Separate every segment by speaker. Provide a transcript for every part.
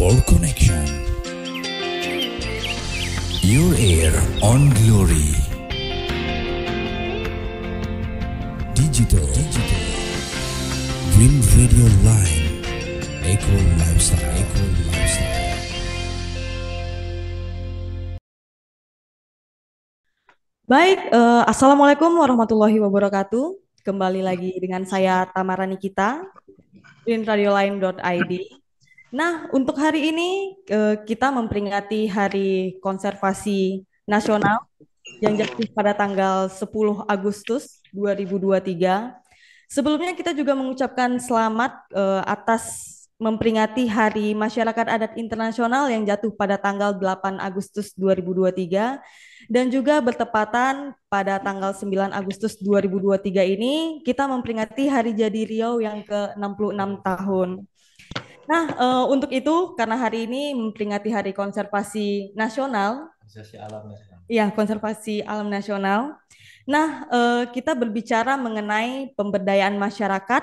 Speaker 1: for connection. Your air on glory. Digital. Dream Radio Line. Eco Lifestyle.
Speaker 2: Baik, Assalamualaikum warahmatullahi wabarakatuh. Kembali lagi dengan saya Tamara Nikita, greenradioline.id. Nah, untuk hari ini kita memperingati Hari Konservasi Nasional yang jatuh pada tanggal 10 Agustus 2023. Sebelumnya kita juga mengucapkan selamat atas memperingati Hari Masyarakat Adat Internasional yang jatuh pada tanggal 8 Agustus 2023 dan juga bertepatan pada tanggal 9 Agustus 2023 ini kita memperingati Hari Jadi Riau yang ke-66 tahun. Nah, untuk itu karena hari ini memperingati Hari Konservasi Nasional,
Speaker 1: Konservasi alam nasional.
Speaker 2: ya, konservasi alam nasional. Nah, kita berbicara mengenai pemberdayaan masyarakat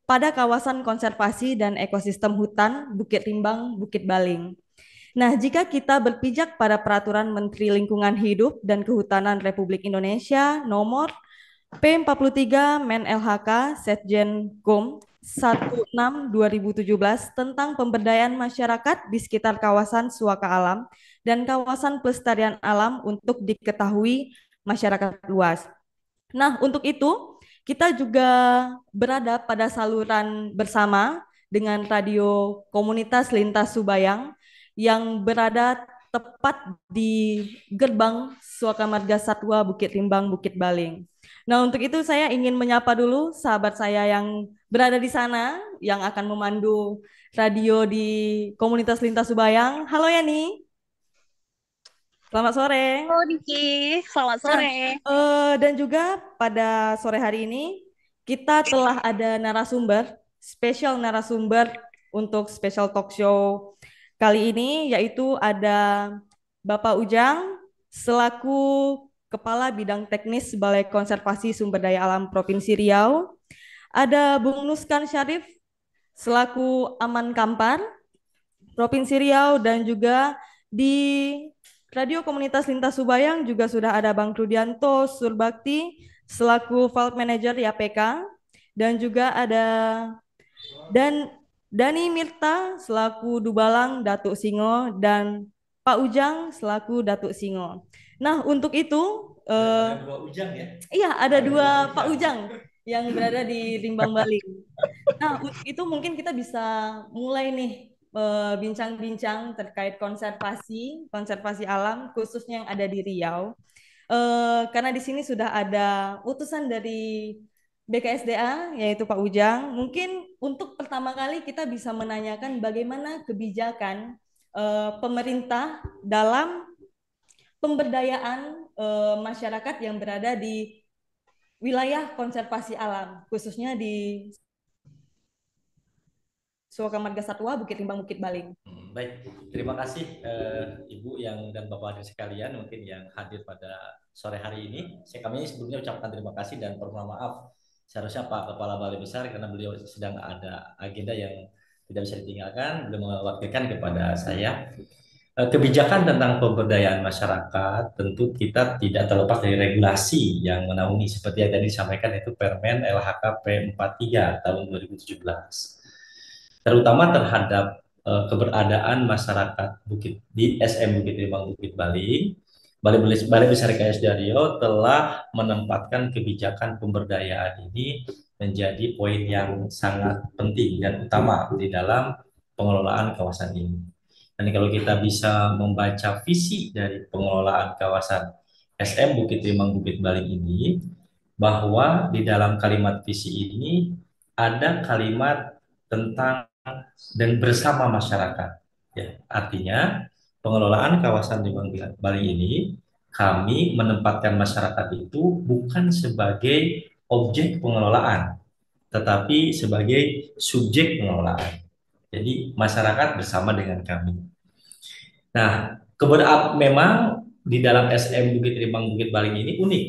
Speaker 2: pada kawasan konservasi dan ekosistem hutan Bukit Rimbang, Bukit Baling. Nah, jika kita berpijak pada Peraturan Menteri Lingkungan Hidup dan Kehutanan Republik Indonesia nomor P43 Men LHK Setjen Kom 16/2017 tentang pemberdayaan masyarakat di sekitar kawasan suaka alam dan kawasan pelestarian alam untuk diketahui masyarakat luas. Nah, untuk itu kita juga berada pada saluran bersama dengan radio komunitas Lintas Subayang yang berada tepat di gerbang Suaka Marga Satwa Bukit Rimbang, Bukit Baling. Nah, untuk itu saya ingin menyapa dulu sahabat saya yang berada di sana yang akan memandu radio di komunitas Lintas Subayang. Halo Yani, selamat sore.
Speaker 3: Halo Niki, selamat
Speaker 2: Nah,
Speaker 3: sore.
Speaker 2: dan juga pada sore hari ini kita telah ada narasumber, spesial narasumber untuk special talk show kali ini, yaitu ada Bapak Ujang selaku Kepala Bidang Teknis Balai Konservasi Sumber Daya Alam Provinsi Riau, ada Bung Nuskan Syarif selaku Aman Kampar Provinsi Riau, dan juga di Radio Komunitas Lintas Subayang juga sudah ada Bang Rudianto Surbakti selaku Vault Manager YPK, dan juga ada dan Dani Mirta selaku Dubalang Datuk Singo, dan Pak Ujang selaku Datuk Singo. Nah, untuk itu
Speaker 1: Ada dua Ujang ya?
Speaker 2: iya, ada
Speaker 1: Ada
Speaker 2: dua
Speaker 1: dua
Speaker 2: Pak
Speaker 1: Ujang.
Speaker 2: Ujang yang berada di Rimbang Bali. Nah, untuk itu mungkin kita bisa mulai nih bincang-bincang terkait konservasi alam khususnya yang ada di Riau. Karena di sini sudah ada utusan dari BKSDA yaitu Pak Ujang. Mungkin untuk pertama kali kita bisa menanyakan bagaimana kebijakan pemerintah dalam pemberdayaan masyarakat yang berada di wilayah konservasi alam, khususnya di Suaka Marga Satwa, Bukit Rimbang, Bukit Baling.
Speaker 1: Baik, terima kasih Ibu dan Bapak Hadir sekalian mungkin yang hadir pada sore hari ini. Kami sebelumnya ucapkan terima kasih dan permohonan maaf. Seharusnya Pak Kepala Balai Besar karena beliau sedang ada agenda yang tidak bisa ditinggalkan, beliau mewakilkan kepada saya. Kebijakan tentang pemberdayaan masyarakat tentu kita tidak terlepas dari regulasi yang menaungi seperti yang tadi disampaikan yaitu Permen LHK P43 tahun 2017 terutama terhadap keberadaan masyarakat Bukit di SM Bukit Rimbang Bukit Bali. Balai Besar KSD Riau telah menempatkan kebijakan pemberdayaan ini menjadi poin yang sangat penting dan utama di dalam pengelolaan kawasan ini. Dan kalau kita bisa membaca visi dari pengelolaan kawasan SM Bukit Rimbang Bukit Bali ini, bahwa di dalam kalimat visi ini ada kalimat tentang dan bersama masyarakat. Ya, artinya pengelolaan kawasan di Bali ini kami menempatkan masyarakat itu bukan sebagai objek pengelolaan, tetapi sebagai subjek pengelolaan. Jadi masyarakat bersama dengan kami. Nah, keberadaan memang di dalam SM Bukit Rimbang Bukit Baling ini unik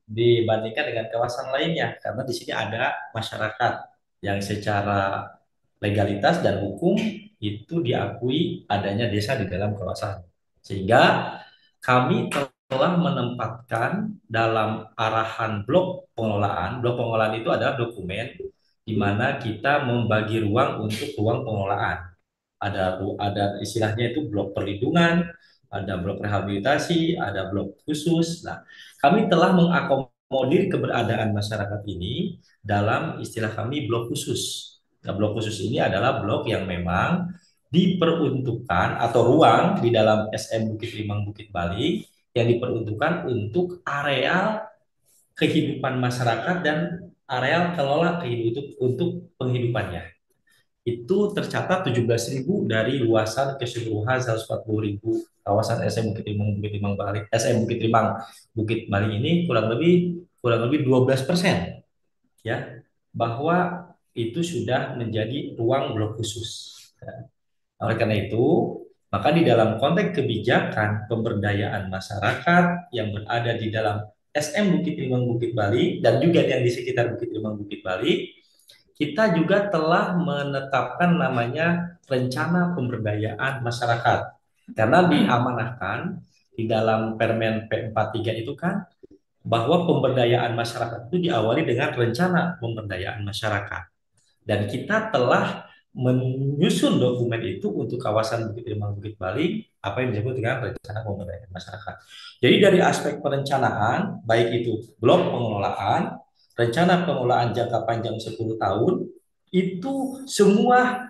Speaker 1: dibandingkan dengan kawasan lainnya karena di sini ada masyarakat yang secara legalitas dan hukum itu diakui adanya desa di dalam kawasan. Sehingga kami telah menempatkan dalam arahan blok pengelolaan itu adalah dokumen di mana kita membagi ruang untuk ruang pengelolaan. Ada istilahnya itu blok perlindungan, ada blok rehabilitasi, ada blok khusus. Nah, kami telah mengakomodir keberadaan masyarakat ini dalam istilah kami blok khusus. Nah, blok khusus ini adalah blok yang memang diperuntukkan atau ruang di dalam SM Bukit Limang Bukit Bali yang diperuntukkan untuk areal kehidupan masyarakat dan areal kelola kehidupan untuk penghidupannya. Itu tercatat 17.000 dari luasan keseluruhan 140.000 kawasan SM Bukit Limang Bali, SM Bukit Limang Bukit Bali ini kurang lebih 12% ya, bahwa itu sudah menjadi ruang blok khusus. Oleh karena itu, maka di dalam konteks kebijakan pemberdayaan masyarakat yang berada di dalam SM Bukit Limang Bukit Bali dan juga yang di sekitar Bukit Limang Bukit Bali, kita juga telah menetapkan namanya rencana pemberdayaan masyarakat. Karena diamanahkan di dalam Permen P43 itu kan bahwa pemberdayaan masyarakat itu diawali dengan rencana pemberdayaan masyarakat. Dan kita telah menyusun dokumen itu untuk kawasan Bukit Limang Bukit Bali, apa yang disebut dengan rencana pemberdayaan masyarakat. Jadi dari aspek perencanaan, baik itu blok pengelolaan, rencana pengelolaan jangka panjang 10 tahun, itu semua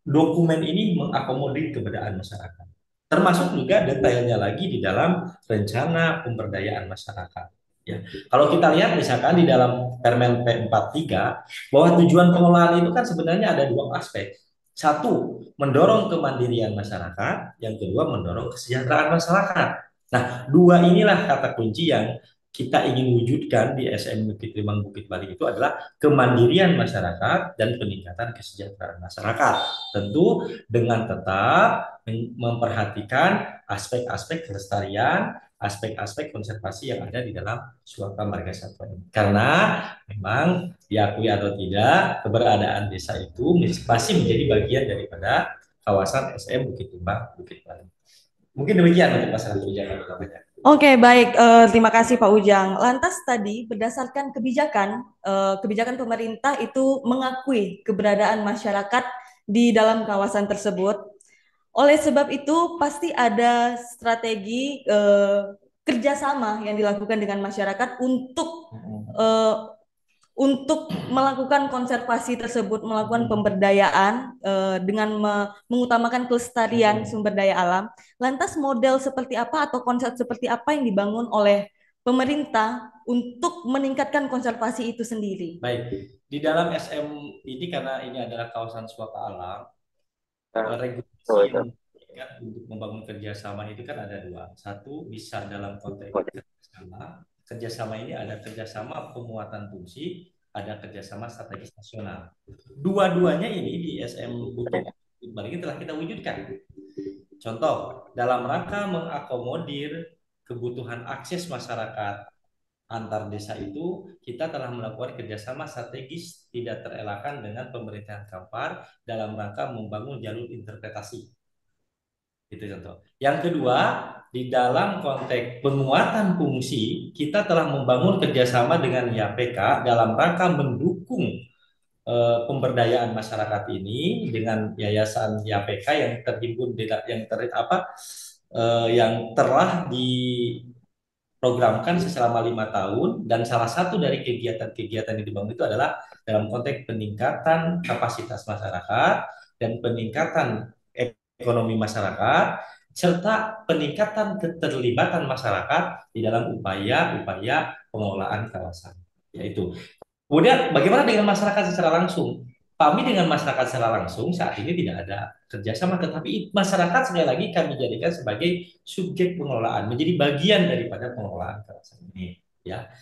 Speaker 1: dokumen ini mengakomodir keberadaan masyarakat. Termasuk juga detailnya lagi di dalam rencana pemberdayaan masyarakat. Ya. Kalau kita lihat misalkan di dalam Permen P43 bahwa tujuan pengelolaan itu kan sebenarnya ada dua aspek. Satu, mendorong kemandirian masyarakat, yang kedua mendorong kesejahteraan masyarakat. Nah, dua inilah kata kunci yang kita ingin wujudkan di SM Bukit Limang Bukit Bali itu adalah kemandirian masyarakat dan peningkatan kesejahteraan masyarakat. Tentu dengan tetap memperhatikan aspek-aspek kelestarian, aspek-aspek konservasi yang ada di dalam Suaka Marga Satwa ini. Karena memang diakui atau tidak, keberadaan desa itu masih menjadi bagian daripada kawasan SM Bukit Limang Bukit Bali. Mungkin demikian untuk masalah kebijakan utamanya.
Speaker 2: Oke, baik. Terima kasih Pak Ujang. Lantas tadi berdasarkan kebijakan pemerintah itu mengakui keberadaan masyarakat di dalam kawasan tersebut. Oleh sebab itu pasti ada strategi kerjasama yang dilakukan dengan masyarakat eh, untuk melakukan konservasi tersebut, melakukan pemberdayaan dengan mengutamakan kelestarian sumber daya alam. Lantas model seperti apa atau konsep seperti apa yang dibangun oleh pemerintah untuk meningkatkan konservasi itu sendiri?
Speaker 1: Baik, di dalam SM ini karena ini adalah kawasan suaka alam, regulasi yang untuk membangun kerjasama itu kan ada dua. Satu bisa dalam konteks kerjasama. Kerjasama ini ada kerjasama pemuatan fungsi, ada kerjasama strategis nasional. Dua-duanya ini di SM Bukit Bali telah kita wujudkan. Contoh, dalam rangka mengakomodir kebutuhan akses masyarakat antar desa itu, kita telah melakukan kerjasama strategis tidak terelakkan dengan pemerintahan Kampar dalam rangka membangun jalur interpretasi. Itu contoh. Yang kedua, di dalam konteks penguatan fungsi, kita telah membangun kerjasama dengan YAPK dalam rangka mendukung pemberdayaan masyarakat ini dengan yayasan YAPK yang terhimpun yang telah diprogramkan selama 5 tahun, dan salah satu dari kegiatan-kegiatan yang dibangun itu adalah dalam konteks peningkatan kapasitas masyarakat dan peningkatan ekonomi masyarakat serta peningkatan keterlibatan masyarakat di dalam upaya-upaya pengelolaan kawasan. Yaitu, kemudian bagaimana dengan masyarakat secara langsung? Kami dengan masyarakat secara langsung saat ini tidak ada kerjasama, tetapi masyarakat sekali lagi kami jadikan sebagai subjek pengelolaan, menjadi bagian daripada pengelolaan kawasan ini. Ya,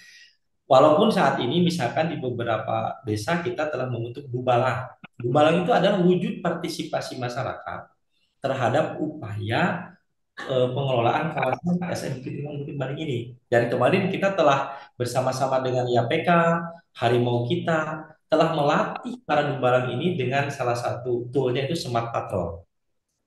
Speaker 1: walaupun saat ini misalkan di beberapa desa kita telah membentuk Bubalang. Bubalang itu adalah wujud partisipasi masyarakat terhadap upaya pengelolaan kawasan SM Bukit Bali ini. Dan kemarin kita telah bersama-sama dengan YAPK, Harimau Kita, telah melatih para dumbalang ini dengan salah satu toolnya itu Smart Patrol.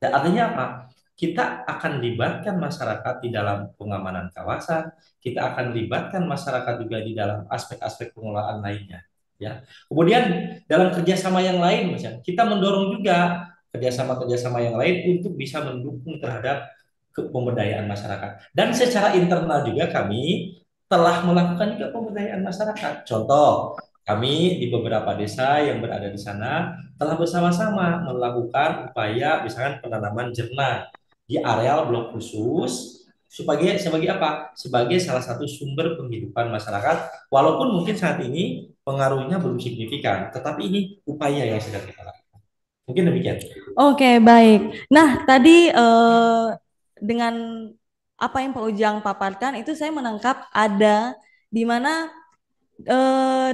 Speaker 1: Dan artinya apa? Kita akan libatkan masyarakat di dalam pengamanan kawasan, kita akan libatkan masyarakat juga di dalam aspek-aspek pengelolaan lainnya. Ya. Kemudian dalam kerjasama yang lain, misalnya, kita mendorong juga kerjasama-kerjasama yang lain untuk bisa mendukung terhadap pemberdayaan masyarakat. Dan secara internal juga kami telah melakukan juga pemberdayaan masyarakat. Contoh, kami di beberapa desa yang berada di sana telah bersama-sama melakukan upaya misalkan penanaman jernak di areal blok khusus sebagai apa? Sebagai salah satu sumber penghidupan masyarakat walaupun mungkin saat ini pengaruhnya belum signifikan, tetapi ini upaya yang sedang kita lakukan. Mungkin demikian.
Speaker 2: Oke, baik. Nah, tadi dengan apa yang Pak Ujang paparkan itu saya menangkap ada di mana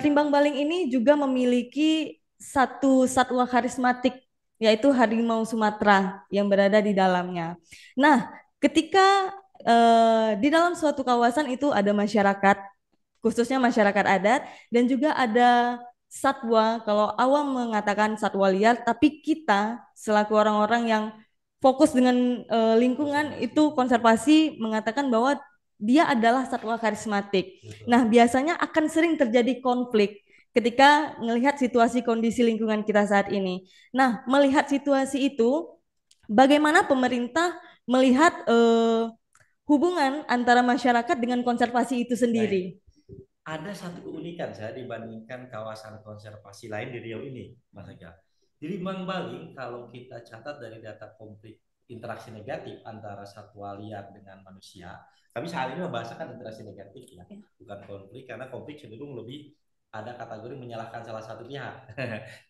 Speaker 2: Rimbang Baling ini juga memiliki satu satwa karismatik, yaitu harimau Sumatera yang berada di dalamnya. Nah, ketika di dalam suatu kawasan itu ada masyarakat, khususnya masyarakat adat, dan juga ada satwa, kalau awam mengatakan satwa liar, tapi kita selaku orang-orang yang fokus dengan lingkungan itu konservasi mengatakan bahwa dia adalah satwa karismatik. Nah, biasanya akan sering terjadi konflik ketika melihat situasi kondisi lingkungan kita saat ini. Nah, melihat situasi itu, bagaimana pemerintah melihat hubungan antara masyarakat dengan konservasi itu sendiri?
Speaker 1: Ada satu keunikan saya dibandingkan kawasan konservasi lain di Riau ini, Mas Ega. Di Limbang Baling, kalau kita catat dari data konflik interaksi negatif antara satwa liar dengan manusia, kami saat ini membahasakan interaksi negatif ya, bukan konflik, karena konflik cenderung lebih ada kategori menyalahkan salah satu pihak.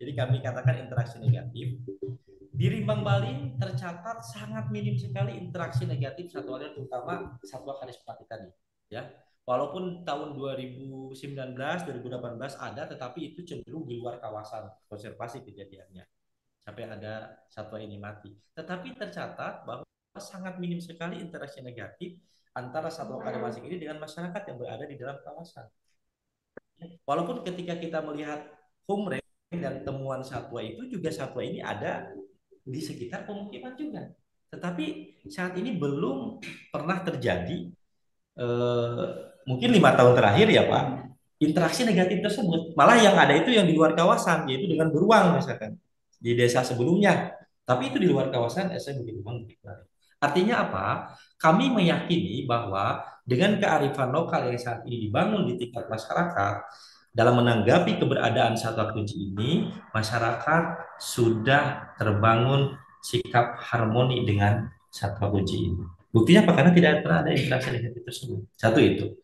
Speaker 1: Jadi kami katakan interaksi negatif. Di Rimbang Baling tercatat sangat minim sekali interaksi negatif satwa liar, terutama satwa karismatik tadi. Ya, walaupun tahun 2019, 2018 ada, tetapi itu cenderung di luar kawasan konservasi kejadiannya. Sampai ada satwa ini mati. Tetapi tercatat bahwa sangat minim sekali interaksi negatif antara satwa karismatik ini dengan masyarakat yang berada di dalam kawasan. Walaupun ketika kita melihat home range dan temuan satwa itu juga satwa ini ada di sekitar pemukiman juga. Tetapi saat ini belum pernah terjadi mungkin 5 tahun terakhir ya Pak, interaksi negatif tersebut. Malah yang ada itu yang di luar kawasan, yaitu dengan beruang misalkan di desa sebelumnya. Tapi itu di luar kawasan, saya begitu Bang. Artinya apa? Kami meyakini bahwa dengan kearifan lokal yang saat ini dibangun di tingkat masyarakat, dalam menanggapi keberadaan satwa kunci ini, masyarakat sudah terbangun sikap harmoni dengan satwa kunci ini. Buktinya apa? Karena tidak pernah ada interaksi negatif tersebut. Satu itu.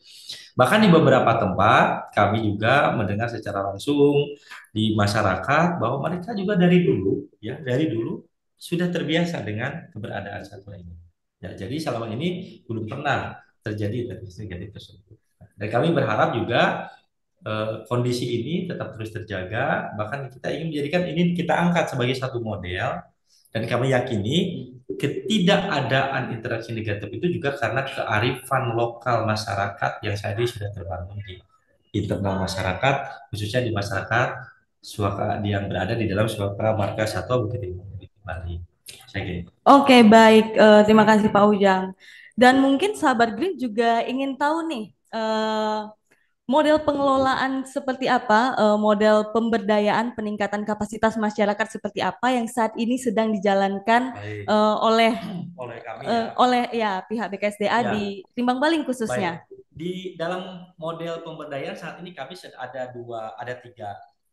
Speaker 1: Bahkan di beberapa tempat kami juga mendengar secara langsung di masyarakat bahwa mereka juga dari dulu sudah terbiasa dengan keberadaan satwa ini. Ya, jadi selama ini belum pernah terjadi interaksi negatif tersebut. Dan kami berharap juga kondisi ini tetap terus terjaga, bahkan kita ingin menjadikan ini kita angkat sebagai satu model, dan kami yakini ketidakadaan interaksi negatif itu juga karena kearifan lokal masyarakat yang saat ini sudah terbangun di internal masyarakat, khususnya di masyarakat suaka yang berada di dalam suaka marga Satwa Bukit Tinggi Bali.
Speaker 2: Oke, baik. Terima kasih Pak Ujang. Dan mungkin sahabat Green juga ingin tahu nih, model pengelolaan seperti apa, model pemberdayaan peningkatan kapasitas masyarakat seperti apa yang saat ini sedang dijalankan oleh
Speaker 1: kami
Speaker 2: oleh pihak BKSDA
Speaker 1: ya,
Speaker 2: di Rimbang Baling khususnya.
Speaker 1: Baik. Di dalam model pemberdayaan saat ini kami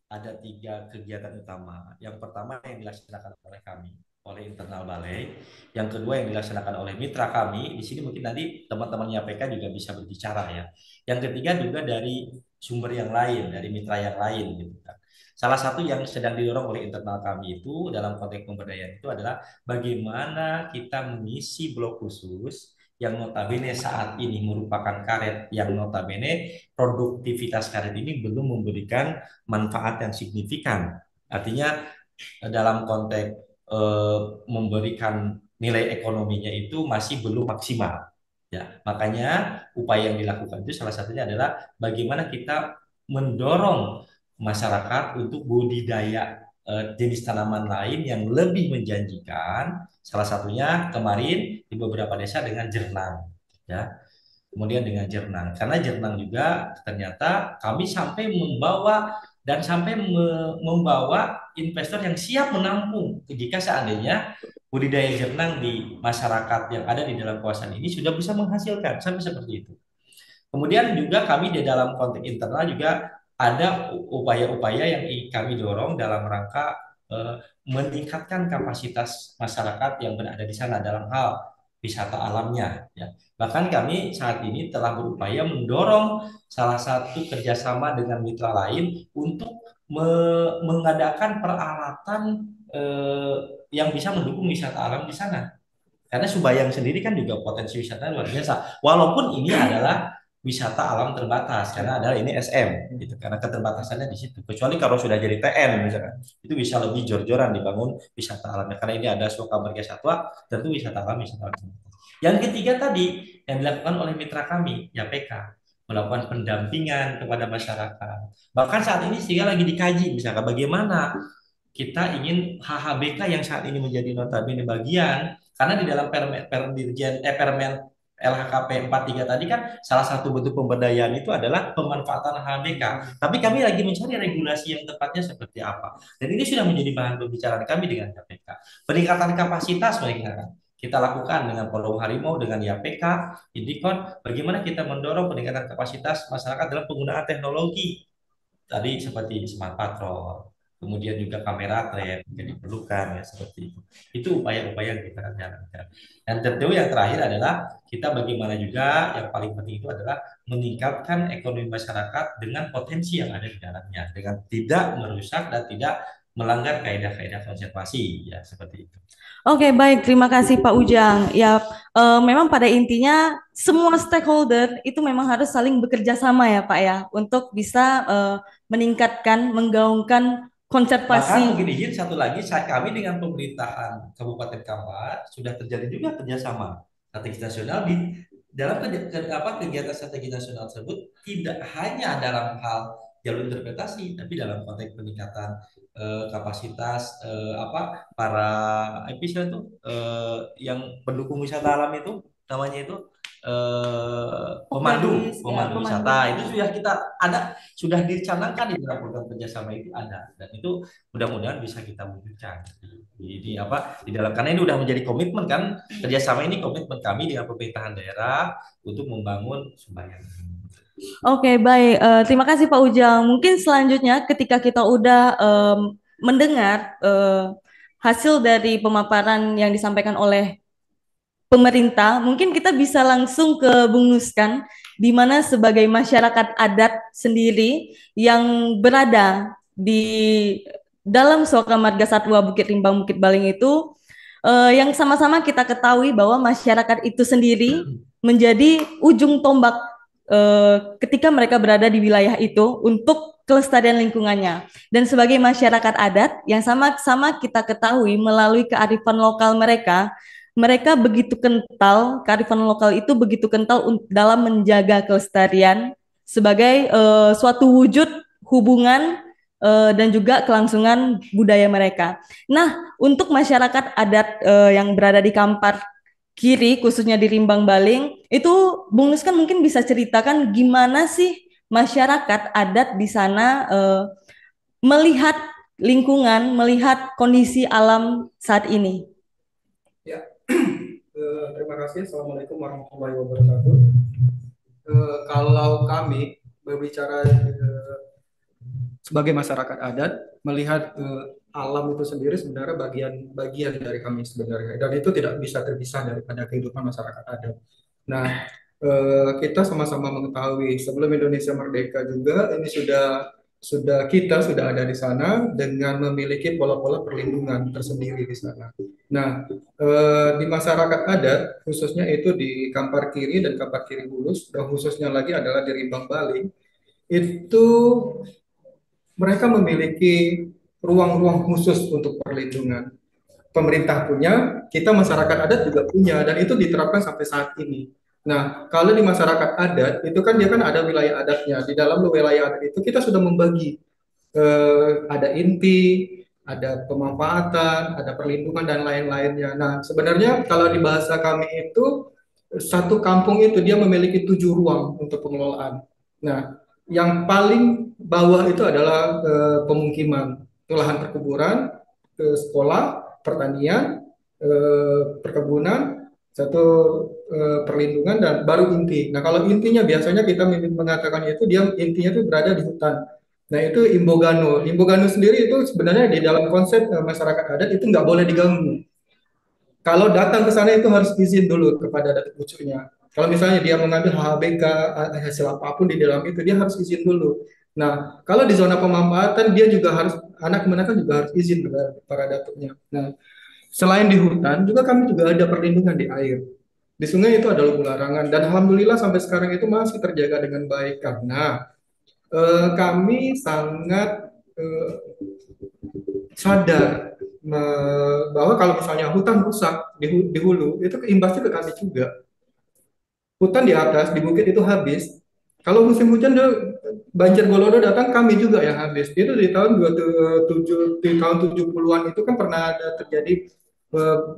Speaker 1: ada tiga kegiatan utama. Yang pertama yang dilaksanakan oleh kami, oleh internal balai. Yang kedua yang dilaksanakan oleh mitra kami. Di sini mungkin nanti teman-temannya PK juga bisa berbicara ya. Yang ketiga juga dari sumber yang lain, dari mitra yang lain gitu kan. Salah satu yang sedang didorong oleh internal kami itu dalam konteks pemberdayaan itu adalah bagaimana kita mengisi blok khusus yang notabene saat ini merupakan karet yang notabene produktivitas karet ini belum memberikan manfaat yang signifikan. Artinya dalam konteks memberikan nilai ekonominya itu masih belum maksimal. Ya, makanya upaya yang dilakukan itu salah satunya adalah bagaimana kita mendorong masyarakat untuk budidaya jenis tanaman lain yang lebih menjanjikan. Salah satunya kemarin di beberapa desa dengan jernang, ya. Kemudian dengan jernang, karena jernang juga ternyata kami sampai membawa dan sampai membawa investor yang siap menampung jika seandainya budidaya jernang di masyarakat yang ada di dalam kawasan ini sudah bisa menghasilkan sampai seperti itu. Kemudian juga kami di dalam konteks internal juga ada upaya-upaya yang kami dorong dalam rangka meningkatkan kapasitas masyarakat yang berada di sana dalam hal wisata alamnya. Ya. Bahkan kami saat ini telah berupaya mendorong salah satu kerjasama dengan mitra lain untuk mengadakan peralatan eh, yang bisa mendukung wisata alam di sana. Karena Subayang sendiri kan juga potensi wisata luar biasa. Walaupun ini adalah wisata alam terbatas karena adalah ini SM gitu. Karena keterbatasannya di situ. Kecuali kalau sudah jadi TN misalkan, itu bisa lebih jor-joran dibangun wisata alamnya. Karena ini ada Suaka Marga Satwa, tentu wisata alam wisata alam. Yang ketiga tadi yang dilakukan oleh mitra kami, ya PK, melakukan pendampingan kepada masyarakat. Bahkan saat ini sehingga lagi dikaji misalkan bagaimana kita ingin HHBK yang saat ini menjadi notabene bagian karena di dalam Permen LHKP 43 tadi kan salah satu bentuk pemberdayaan itu adalah pemanfaatan HHBK. Tapi kami lagi mencari regulasi yang tepatnya seperti apa. Dan ini sudah menjadi bahan pembicaraan kami dengan KPK. Peningkatan kapasitas mereka kita lakukan dengan Forum Harimau, dengan YAPK, Indikon, bagaimana kita mendorong peningkatan kapasitas masyarakat dalam penggunaan teknologi tadi seperti smart patrol, kemudian juga kamera trap yang diperlukan ya seperti itu. Itu upaya-upaya yang kita jalankan. Dan tentu yang terakhir adalah kita bagaimana juga yang paling penting itu adalah meningkatkan ekonomi masyarakat dengan potensi yang ada di dalamnya dengan tidak merusak dan tidak melanggar kaidah-kaidah konservasi ya seperti itu.
Speaker 2: Oke, baik. Terima kasih Pak Ujang. Ya, memang pada intinya semua stakeholder itu memang harus saling bekerja sama ya Pak ya, untuk bisa meningkatkan, menggaungkan
Speaker 1: Bahkan
Speaker 2: konservasi.
Speaker 1: mungkin izin satu lagi, kami dengan pemerintahan Kabupaten Kampar sudah terjadi juga kerjasama strategi nasional di dalam kegiatan strategi nasional tersebut tidak hanya dalam hal jalur interpretasi, tapi dalam konteks peningkatan kapasitas para episode itu yang pendukung wisata alam itu namanya itu pemandu
Speaker 2: Operalis, ya,
Speaker 1: pemandu
Speaker 2: pemandu.
Speaker 1: wisata itu sudah kita ada sudah dicanangkan di dalam program kerjasama itu ada dan itu mudah-mudahan bisa kita wujudkan di dalam karena ini sudah menjadi komitmen kan kerjasama ini komitmen kami dengan pemerintahan daerah untuk membangun Subayang.
Speaker 2: Oke, baik. Terima kasih Pak Ujang. Mungkin selanjutnya ketika kita udah mendengar hasil dari pemaparan yang disampaikan oleh pemerintah, mungkin kita bisa langsung ke Bung Nuskan, di mana sebagai masyarakat adat sendiri yang berada di dalam Suaka Marga Satwa Bukit Rimbang Bukit Baling itu, yang sama-sama kita ketahui bahwa masyarakat itu sendiri menjadi ujung tombak ketika mereka berada di wilayah itu untuk kelestarian lingkungannya. Dan sebagai masyarakat adat yang sama-sama kita ketahui melalui kearifan lokal mereka, mereka begitu kental, kearifan lokal itu begitu kental dalam menjaga kelestarian sebagai suatu wujud hubungan dan juga kelangsungan budaya mereka. Nah, untuk masyarakat adat yang berada di Kampar Kiri, khususnya di Rimbang Baling, itu Bung Nus kan mungkin bisa ceritakan gimana sih masyarakat adat di sana melihat lingkungan, melihat kondisi alam saat ini.
Speaker 4: Ya, terima kasih. Assalamualaikum warahmatullahi wabarakatuh. Kalau kami berbicara sebagai masyarakat adat, melihat alam itu sendiri sebenarnya bagian dari kami sebenarnya, dan itu tidak bisa terpisah daripada kehidupan masyarakat adat. Nah, kita sama-sama mengetahui sebelum Indonesia merdeka juga ini kita sudah ada di sana dengan memiliki pola-pola perlindungan tersendiri di sana. Nah, di masyarakat adat, khususnya itu di Kampar Kiri dan Kampar Kiri Bulus, dan khususnya lagi adalah di Rimbang Baling, itu mereka memiliki ruang-ruang khusus untuk perlindungan. Pemerintah punya, kita masyarakat adat juga punya, dan itu diterapkan sampai saat ini. Nah, kalau di masyarakat adat, itu kan dia kan ada wilayah adatnya. Di dalam wilayah adat itu kita sudah membagi ada inti, ada pemanfaatan, ada perlindungan dan lain-lainnya. Nah, sebenarnya kalau di bahasa kami itu satu kampung itu dia memiliki 7 ruang untuk pengelolaan. Nah, yang paling bawah itu adalah pemukiman, lahan perkuburan, sekolah, pertanian, perkebunan, satu perlindungan dan baru inti. Nah, kalau intinya biasanya kita mengatakan itu dia intinya itu berada di hutan. Nah, itu Imbogano. Imbogano sendiri itu sebenarnya di dalam konsep masyarakat adat itu nggak boleh diganggu. Kalau datang ke sana itu harus izin dulu kepada datuk pucuknya. Kalau misalnya dia mengambil HHBK, hasil apapun di dalam itu, dia harus izin dulu. Nah, kalau di zona pemanfaatan, dia juga harus, anak kemenakan juga harus izin kepada para datuknya. Nah, selain di hutan, juga kami juga ada perlindungan di air. Di sungai itu ada lubu larangan, dan alhamdulillah sampai sekarang itu masih terjaga dengan baik karena kami sangat sadar bahwa kalau misalnya hutan rusak di hulu itu imbasnya ke kami juga. Hutan di atas di bukit itu habis. Kalau musim hujan banjir Golodo datang kami juga yang habis. Itu di tahun 27 di tahun 70-an itu kan pernah ada terjadi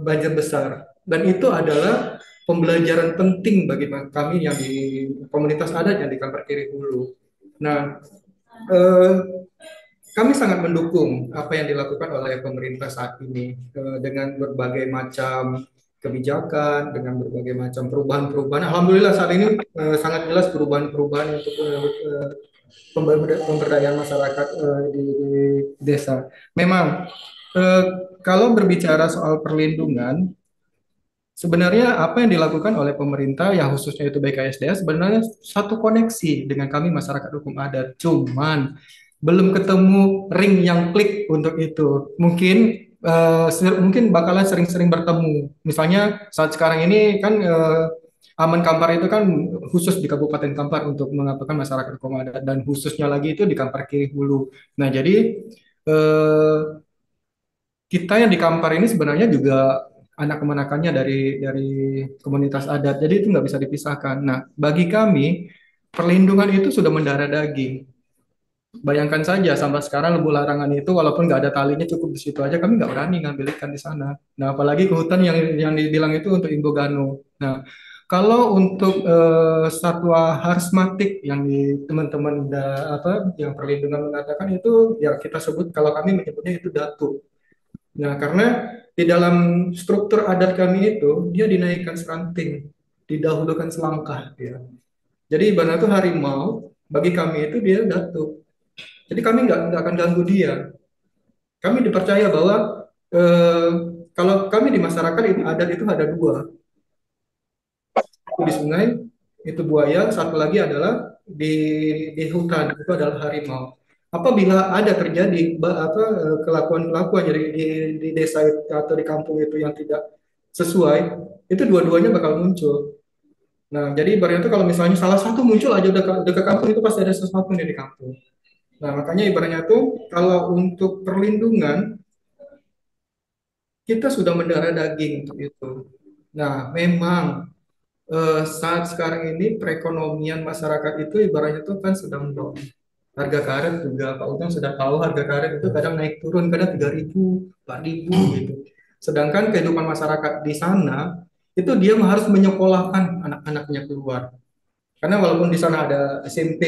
Speaker 4: banjir besar dan itu adalah pembelajaran penting bagi kami yang di komunitas adat yang di Kampar Kiri Hulu. Nah, eh, kami sangat mendukung apa yang dilakukan oleh pemerintah saat ini dengan berbagai macam kebijakan, dengan berbagai macam perubahan-perubahan. Alhamdulillah saat ini sangat jelas perubahan-perubahan untuk pemberdayaan masyarakat di desa. Memang eh, kalau berbicara soal perlindungan, sebenarnya apa yang dilakukan oleh pemerintah yang khususnya itu BKSDA sebenarnya satu koneksi dengan kami masyarakat hukum adat. Cuman belum ketemu ring yang klik untuk itu. Mungkin bakalan sering-sering bertemu. Misalnya saat sekarang ini kan Aman Kampar itu kan khusus di Kabupaten Kampar untuk mengapakan masyarakat hukum adat dan khususnya lagi itu di Kampar Kiri Hulu. Nah, jadi eh, kita yang di Kampar ini sebenarnya juga anak kemenakannya dari komunitas adat, jadi itu nggak bisa dipisahkan. Nah, bagi kami perlindungan itu sudah mendarah daging. Bayangkan saja sampai sekarang Lubu Larangan itu walaupun nggak ada talinya cukup di situ aja kami nggak berani ngambil ikan di sana. Nah, apalagi ke hutan yang dibilang itu untuk Imbogano. Nah, kalau untuk satwa harsmatik yang di teman-teman yang perlindungan mengatakan itu ya kita sebut kalau kami menyebutnya itu datu. Nah, karena di dalam struktur adat kami itu, dia dinaikkan seranting, didahulukan selangkah dia. Jadi ibaratnya itu harimau, bagi kami itu dia datuk. Jadi kami nggak akan ganggu dia. Kami dipercaya bahwa eh, kalau kami di masyarakat itu adat itu ada dua. Satu di sungai, itu buaya, satu lagi adalah di hutan, itu adalah harimau. Apabila ada terjadi kelakuan-kelakuan di desa atau di kampung itu yang tidak sesuai, itu dua-duanya bakal muncul. Nah, jadi ibaratnya itu kalau misalnya salah satu muncul aja udah ke kampung itu pasti ada sesuatu nih di kampung. Nah, makanya ibaratnya tuh kalau untuk perlindungan kita sudah mendarah daging untuk itu. Nah, memang saat sekarang ini perekonomian masyarakat itu ibaratnya itu kan sedang down. Harga karet juga Pak Ujang sudah tahu harga karet itu kadang naik turun kadang 3.000, 4.000 gitu. Sedangkan kehidupan masyarakat di sana itu dia harus menyekolahkan anak-anaknya keluar. Karena walaupun di sana ada SMP,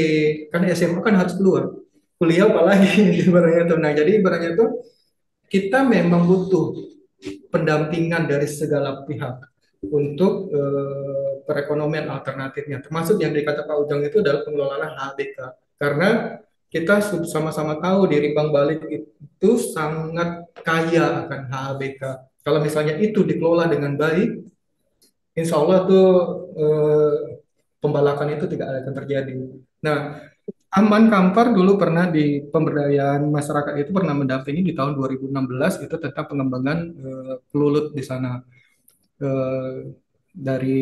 Speaker 4: kan SMA kan harus keluar. Kuliah apalagi ibaratnya itu. Nah, jadi ibaratnya itu kita memang butuh pendampingan dari segala pihak untuk perekonomian alternatifnya. Termasuk yang dikata Pak Ujang itu adalah pengelolaan HBK. Karena kita sama-sama tahu di Rimbang Balik itu sangat kaya akan HBK. Kalau misalnya itu dikelola dengan baik, insya Allah tuh eh, pembalakan itu tidak akan terjadi. Nah, Aman Kampar dulu pernah di pemberdayaan masyarakat itu pernah mendampingi di tahun 2016 itu tentang pengembangan kelulut di sana. Eh, dari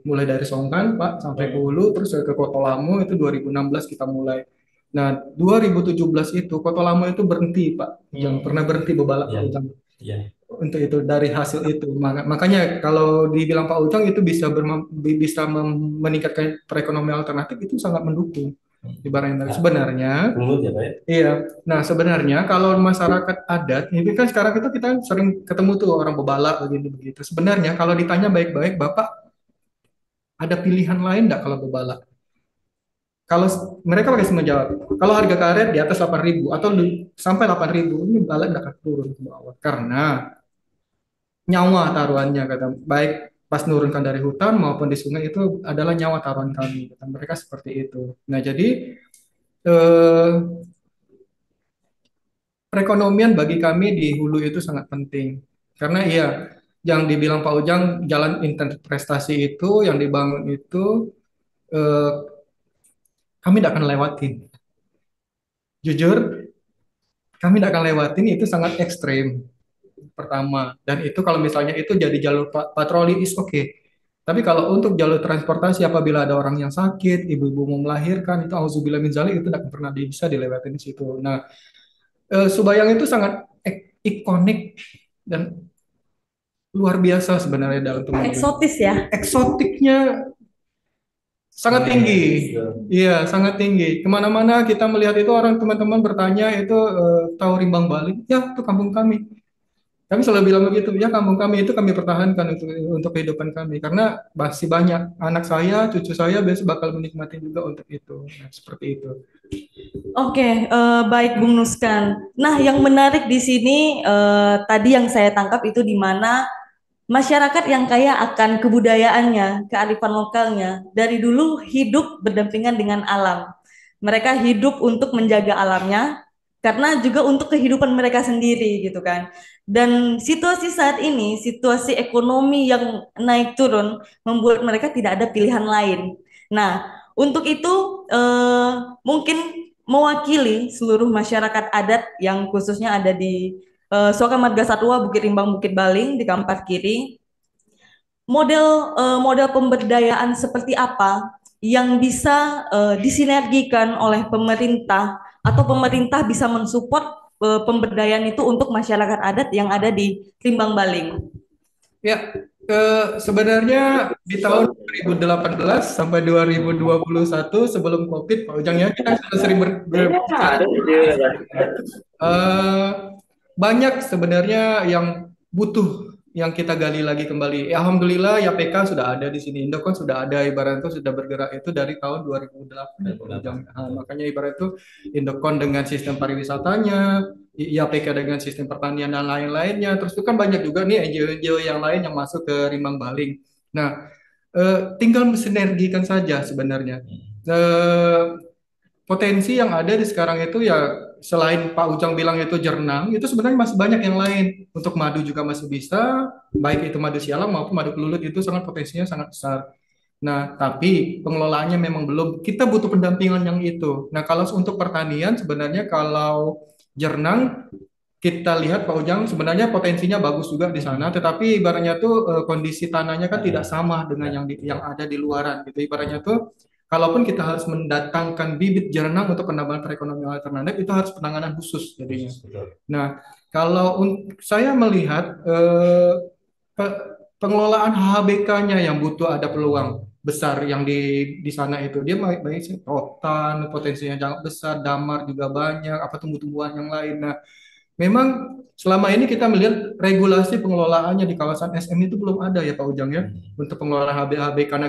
Speaker 4: mulai dari Songkan Pak sampai ke Hulu terus ke Kota Lamo itu 2016 kita mulai. Nah, 2017 itu Kota Lamo itu berhenti Pak, yang pernah berhenti bebalak Pak
Speaker 1: Iya,
Speaker 4: Ujang
Speaker 1: iya.
Speaker 4: untuk itu dari hasil itu. Makanya kalau dibilang Pak Ujang itu bisa meningkatkan perekonomian alternatif itu sangat mendukung. Ibaratnya sebenarnya,
Speaker 1: Mulut ya Pak ya.
Speaker 4: iya. Nah, sebenarnya kalau masyarakat adat, ini kan sekarang kita sering ketemu tuh orang bebala begini begitu. Sebenarnya kalau ditanya baik-baik, Bapak ada pilihan lain enggak kalau bebala? Kalau mereka pakai semua jawab, kalau harga karet di atas 8.000 atau sampai 8.000, ini bala enggak akan turun ke bawah. Karena nyawa taruhannya kata baik pas nurunkan dari hutan maupun di sungai itu adalah nyawa taruhan kami kata mereka seperti itu. Nah jadi eh, perekonomian bagi kami di hulu itu sangat penting karena iya yang dibilang Pak Ujang jalan interpretasi itu yang dibangun itu eh, kami tidak akan lewatin jujur kami tidak akan lewatin itu sangat ekstrim pertama. Dan itu kalau misalnya itu jadi jalur patroli is oke. Tapi kalau untuk jalur transportasi apabila ada orang yang sakit, ibu-ibu mau melahirkan itu auzubillah min dzalik itu tidak pernah bisa dilewatin di situ. Nah, Subayang itu sangat ikonik dan luar biasa sebenarnya dalam teman.
Speaker 2: Eksotis ya.
Speaker 4: Eksotiknya sangat tinggi. Iya, sangat tinggi. Kemana-mana kita melihat itu orang teman-teman bertanya itu tahu Rimbang Bali? Ya, itu kampung kami. Kami selalu bilang begitu, ya kampung kami itu kami pertahankan untuk kehidupan kami karena masih banyak anak saya, cucu saya besok bakal menikmati juga untuk itu. Nah, seperti itu.
Speaker 2: Oke, baik Bung Nuskan. Nah, yang menarik di sini tadi yang saya tangkap itu di mana masyarakat yang kaya akan kebudayaannya, kearifan lokalnya, dari dulu hidup berdampingan dengan alam. Mereka hidup untuk menjaga alamnya, karena juga untuk kehidupan mereka sendiri gitu kan. Dan situasi saat ini, situasi ekonomi yang naik turun, membuat mereka tidak ada pilihan lain. Nah, untuk itu mungkin mewakili seluruh masyarakat adat yang khususnya ada di Soka Marga Satwa Bukit Rimbang Bukit Baling di Kampar Kiri. Model pemberdayaan seperti apa yang bisa disinergikan oleh pemerintah atau pemerintah bisa mensupport pemberdayaan itu untuk masyarakat adat yang ada di Rimbang Baling.
Speaker 4: Ya, sebenarnya di tahun 2018 sampai 2021 sebelum COVID, Pak Ujang ya kita sudah sering banyak sebenarnya yang butuh yang kita gali lagi kembali. Ya, alhamdulillah ya PK sudah ada di sini. Indokon sudah ada ibarat itu sudah bergerak itu dari tahun 2008. Makanya ibarat itu Indokon dengan sistem pariwisatanya, IAPK dengan sistem pertanian dan lain-lainnya. Terus itu kan banyak juga nih NGO-NGO yang lain yang masuk ke Rimbang Baling. Nah, tinggal mensinergikan saja sebenarnya. Potensi yang ada di sekarang itu ya selain Pak Ujang bilang itu jernang, itu sebenarnya masih banyak yang lain. Untuk madu juga masih bisa, baik itu madu sialang maupun madu kelulut itu sangat potensinya sangat besar. Nah, tapi pengelolaannya memang belum. Kita butuh pendampingan yang itu. Nah, kalau untuk pertanian sebenarnya kalau jernang kita lihat Pak Ujang sebenarnya potensinya bagus juga di sana, tetapi ibaratnya tuh kondisi tanahnya kan tidak sama dengan yang ada di luaran gitu. Ibaratnya tuh kalaupun kita harus mendatangkan bibit jernang untuk penambahan perekonomian alternatif itu harus penanganan khusus jadinya. Nah, kalau saya melihat pengelolaan HHBK-nya yang butuh ada peluang besar yang di sana itu dia baik sih rotan potensinya sangat besar, damar juga banyak, apa tumbuh-tumbuhan yang lain. Nah, memang selama ini kita melihat regulasi pengelolaannya di kawasan SM itu belum ada ya Pak Ujang ya untuk pengelolaan HB karena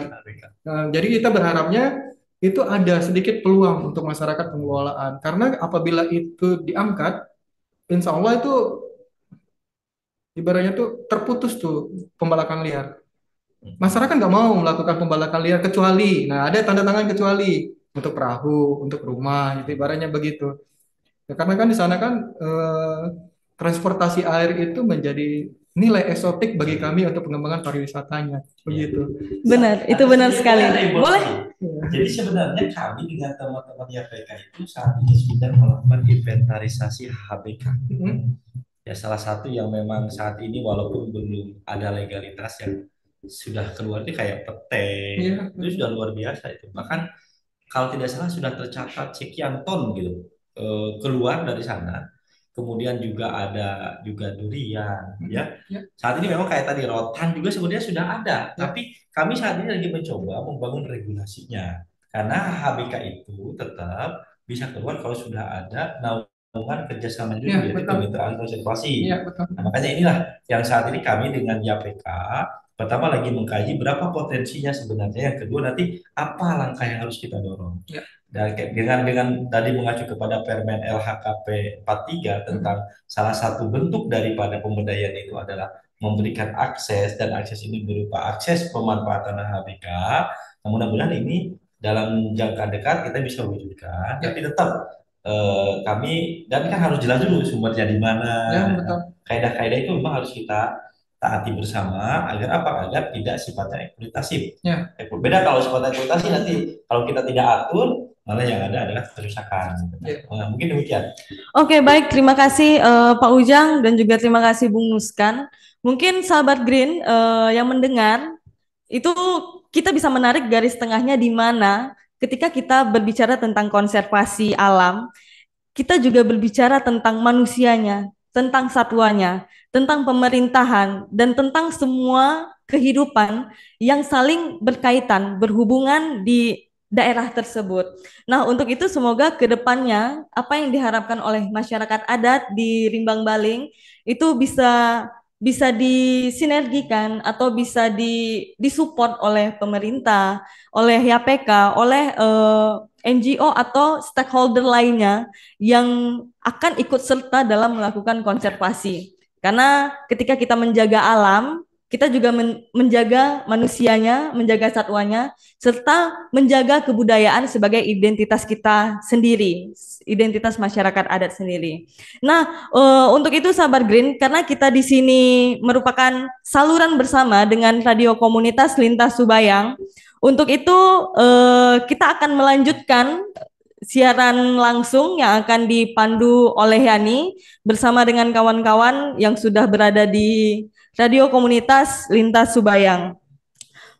Speaker 4: jadi kita berharapnya itu ada sedikit peluang untuk masyarakat pengelolaan karena apabila itu diangkat, insya Allah itu ibaratnya tuh terputus tuh pembalakan liar. Masyarakat nggak mau melakukan pembalakan liar kecuali, nah ada tanda tangan kecuali untuk perahu, untuk rumah, itu ibaratnya begitu. Ya, karena kan di sana kan transportasi air itu menjadi nilai eksotik bagi kami untuk pengembangan pariwisatanya. Begitu.
Speaker 2: Benar, itu benar sekali. Boleh.
Speaker 1: Jadi sebenarnya kami dengan teman-teman YPK itu saat ini sudah melakukan inventarisasi HBK. Ya salah satu yang memang saat ini walaupun belum ada legalitas yang sudah keluar ini kayak pete, itu sudah luar biasa itu. Bahkan kalau tidak salah sudah tercatat sekian ton gitu keluar dari sana. Kemudian juga ada juga durian, ya. Saat ini memang kayak tadi rotan juga sebenarnya sudah ada, tapi kami saat ini lagi mencoba membangun regulasinya. Karena HBK itu tetap bisa keluar kalau sudah ada naungan kerjasama
Speaker 4: Iya,
Speaker 1: juga yaitu
Speaker 4: betul.
Speaker 1: kemitraan konservasi.
Speaker 4: Iya, betul.
Speaker 1: Nah, makanya inilah yang saat ini kami dengan YAPK pertama lagi mengkaji berapa potensinya sebenarnya, yang kedua nanti apa langkah yang harus kita dorong.
Speaker 4: Ya.
Speaker 1: Dan dengan tadi mengacu kepada Permen LHKP 43 tentang salah satu bentuk daripada pemberdayaan itu adalah memberikan akses, dan akses ini berupa akses pemanfaatan HBK. Nah, mudah-mudahan ini dalam jangka dekat kita bisa wujudkan,
Speaker 4: Ya.
Speaker 1: tapi tetap kami, dan kan harus jelas dulu sumbernya di mana.
Speaker 4: Ya, betul.
Speaker 1: Kaidah-kaidah itu memang harus kita taati bersama agar apa? Agar tidak sifatnya eksploitatif.
Speaker 4: Ya.
Speaker 1: Beda kalau sifatnya eksploitasi, nanti kalau kita tidak atur malah yang ada adalah kerusakan.
Speaker 4: Ya.
Speaker 1: Nah, mungkin demikian.
Speaker 2: Oke, baik. Terima kasih Pak Ujang dan juga terima kasih Bung Nuskan. Mungkin sahabat Green yang mendengar itu kita bisa menarik garis tengahnya di mana ketika kita berbicara tentang konservasi alam, kita juga berbicara tentang manusianya, tentang satwanya, tentang pemerintahan, dan tentang semua kehidupan yang saling berkaitan, berhubungan di daerah tersebut. Nah, untuk itu semoga ke depannya apa yang diharapkan oleh masyarakat adat di Rimbang Baling itu bisa disinergikan atau bisa disupport oleh pemerintah, oleh YAPK, oleh NGO atau stakeholder lainnya yang akan ikut serta dalam melakukan konservasi. Karena ketika kita menjaga alam, kita juga menjaga manusianya, menjaga satwanya, serta menjaga kebudayaan sebagai identitas kita sendiri, identitas masyarakat adat sendiri. Nah, untuk itu sahabat Green, karena kita di sini merupakan saluran bersama dengan radio komunitas Lintas Subayang, untuk itu kita akan melanjutkan siaran langsung yang akan dipandu oleh Yani bersama dengan kawan-kawan yang sudah berada di radio komunitas Lintas Subayang.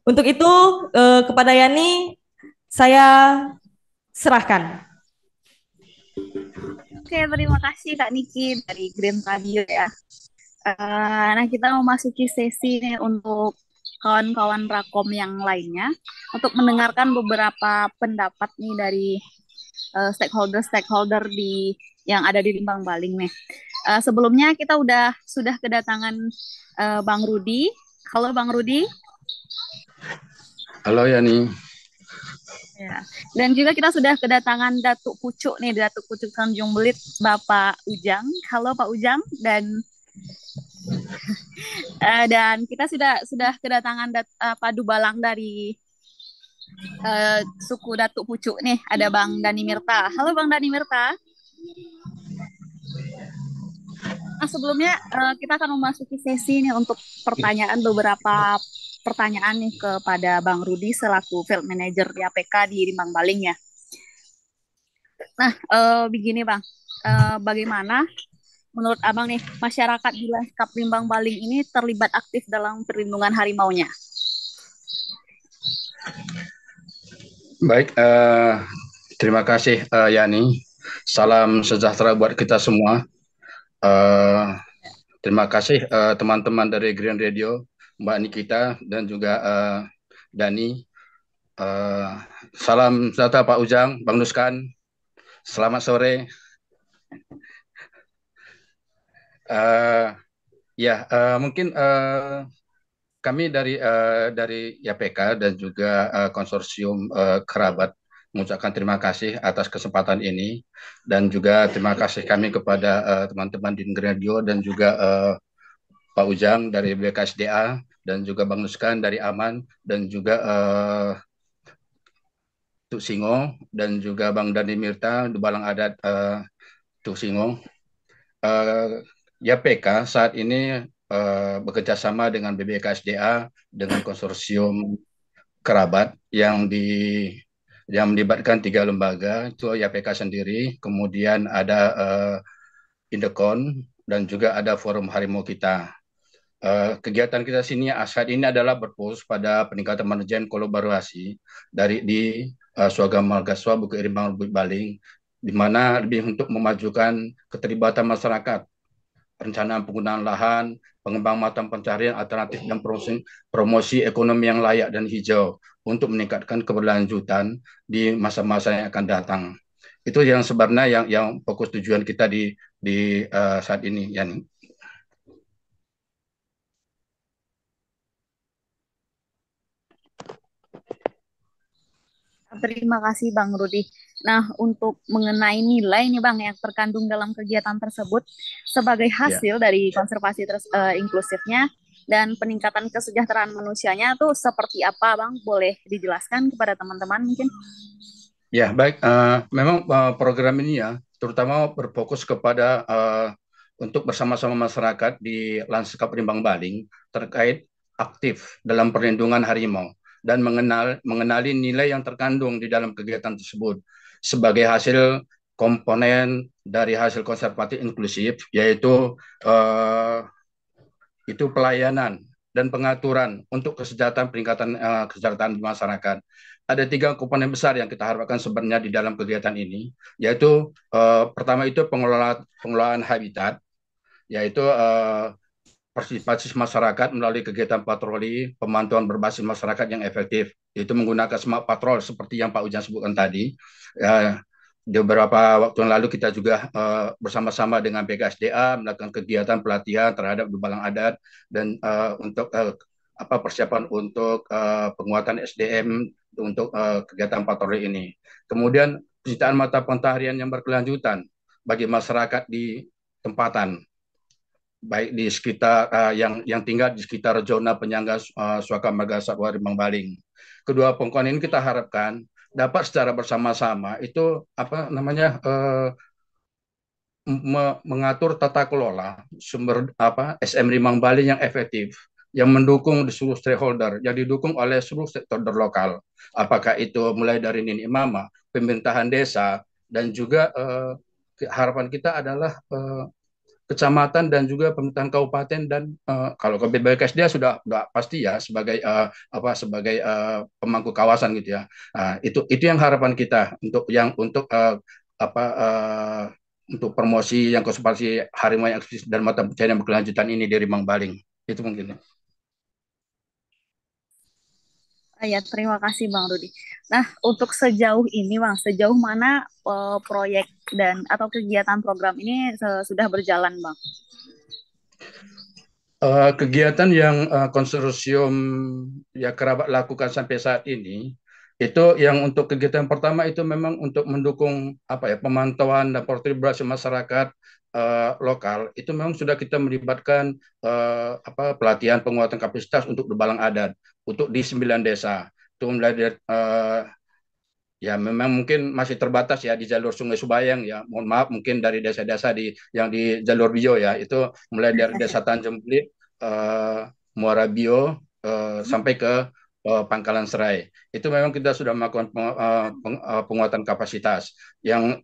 Speaker 2: Untuk itu kepada Yani saya serahkan.
Speaker 3: Oke, terima kasih Kak Niki dari Green Radio ya. Nah, kita memasuki sesi nih untuk kawan-kawan Rakom yang lainnya untuk mendengarkan beberapa pendapat nih dari stakeholder yang ada di Limbang Baling nih. Sebelumnya kita sudah kedatangan Bang Rudi. Halo Bang Rudi.
Speaker 5: Halo Yani.
Speaker 3: Ya. Dan juga kita sudah kedatangan Datuk Pucuk nih, Datuk Pucuk Tanjung Belit, Bapak Ujang. Halo Pak Ujang, dan kita sudah kedatangan Padu Balang dari suku Datuk Pucuk nih, ada Bang Dani Mirta. Halo Bang Dani Mirta. Nah, sebelumnya kita akan memasuki sesi nih untuk beberapa pertanyaan nih kepada Bang Rudi selaku Field Manager di APK di Limbang Baling ya. Nah, begini Bang, bagaimana menurut Abang nih masyarakat di Lanskap Limbang Baling ini terlibat aktif dalam perlindungan harimaunya?
Speaker 5: Baik, terima kasih Yani. Salam sejahtera buat kita semua. Terima kasih teman-teman dari Green Radio, Mbak Nikita dan juga Dani. Salam sejahtera Pak Ujang, Bang Nuskan. Selamat sore. Mungkin kami dari YAPK dan juga konsorsium kerabat mengucapkan terima kasih atas kesempatan ini, dan juga terima kasih kami kepada teman-teman di Radio dan juga Pak Ujang dari BKSDA dan juga Bang Nuskan dari Aman dan juga Tuk Singo dan juga Bang Dani Mirta di Balang Adat Tuk Singo. YAPK saat ini bekerja sama dengan BBKSDA dengan konsorsium kerabat yang melibatkan 3 lembaga, itu YAPK sendiri, kemudian ada Indekon, dan juga ada Forum Harimau Kita. Kegiatan kita sini saat ini adalah berfokus pada peningkatan manajemen kolaborasi di Swagam Margaswa Bukit Rimbang Bukit Baling, di mana lebih untuk memajukan keterlibatan masyarakat perencanaan penggunaan lahan, pengembangan pencarian alternatif dan promosi ekonomi yang layak dan hijau untuk meningkatkan keberlanjutan di masa-masa yang akan datang. Itu yang sebenarnya yang fokus tujuan kita di saat ini, Yani.
Speaker 3: Terima kasih Bang Rudi. Nah, untuk mengenai nilai nih Bang yang terkandung dalam kegiatan tersebut sebagai
Speaker 5: Ya.
Speaker 3: hasil dari konservasi inklusifnya dan peningkatan kesejahteraan manusianya tuh seperti apa Bang? Boleh dijelaskan kepada teman-teman mungkin?
Speaker 5: Ya, baik. Memang program ini ya, terutama berfokus kepada untuk bersama-sama masyarakat di lanskap Rimbang Baling terkait aktif dalam perlindungan harimau dan mengenali nilai yang terkandung di dalam kegiatan tersebut sebagai hasil komponen dari hasil konservasi inklusif, yaitu itu pelayanan dan pengaturan untuk kesejahteraan peningkatan kesejahteraan masyarakat. Ada 3 komponen besar yang kita harapkan sebenarnya di dalam kegiatan ini, yaitu pertama itu pengelolaan habitat, yaitu partisipasi masyarakat melalui kegiatan patroli, pemantauan berbasis masyarakat yang efektif, yaitu menggunakan smart patrol seperti yang Pak Ujang sebutkan tadi. Di beberapa waktu yang lalu kita juga bersama-sama dengan BKSDA melakukan kegiatan pelatihan terhadap dubalang adat dan untuk persiapan untuk penguatan SDM untuk kegiatan patroli ini. Kemudian penciptaan mata pencaharian yang berkelanjutan bagi masyarakat di tempatan, baik di sekitar yang tinggal di sekitar zona penyangga Suaka Marga Satwa Rimbang Baling. Kedua komponen ini kita harapkan dapat secara bersama-sama itu mengatur tata kelola sumber SM Rimbang Baling yang efektif, yang mendukung di seluruh stakeholder, yang didukung oleh seluruh stakeholder lokal. Apakah itu mulai dari Nini Mama, pemerintahan desa, dan juga harapan kita adalah kecamatan dan juga pemerintahan kabupaten dan kalau BKS dia sudah pasti ya sebagai sebagai pemangku kawasan gitu ya. Itu yang harapan kita untuk untuk promosi yang konservasi harimau yang eksis dan mata pencaharian yang berkelanjutan ini di Rimbang Baling. Itu mungkin.
Speaker 3: Ya, terima kasih Bang Rudi. Nah, untuk sejauh ini Bang, sejauh mana proyek dan atau kegiatan program ini sudah berjalan Bang?
Speaker 5: Kegiatan yang konsorsium ya kerabat lakukan sampai saat ini itu yang untuk kegiatan pertama itu memang untuk mendukung pemantauan dan partisipasi masyarakat lokal itu memang sudah kita melibatkan pelatihan penguatan kapasitas untuk dubalang adat untuk di 9 desa itu mulai dari ya memang mungkin masih terbatas ya di jalur Sungai Subayang ya. Mohon maaf mungkin dari desa-desa yang di jalur Bio ya. Itu mulai dari Desa Tanjung Belit, Muara Bio sampai ke Pangkalan Serai. Itu memang kita sudah melakukan penguatan kapasitas yang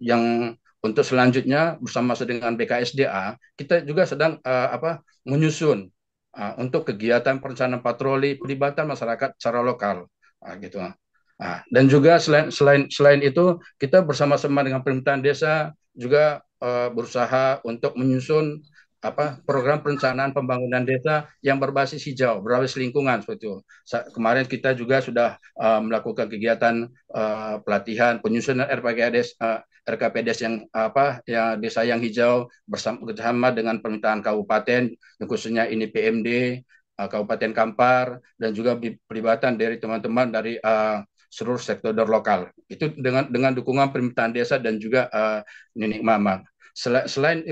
Speaker 5: untuk selanjutnya bersama dengan BKSDA kita juga sedang menyusun untuk kegiatan perencanaan patroli pelibatan masyarakat secara lokal gitu. Dan juga selain itu kita bersama-sama dengan pemerintahan desa juga berusaha untuk menyusun program perencanaan pembangunan desa yang berbasis hijau, berbasis lingkungan seperti itu. Kemarin kita juga sudah melakukan kegiatan pelatihan penyusunan RKPDes yang ya desa yang hijau bersama dengan pemerintahan kabupaten, khususnya ini PMD Kabupaten Kampar dan juga pelibatan dari teman-teman dari seluruh sektor lokal itu dengan dukungan pemerintahan desa dan juga Nini Mama. Selain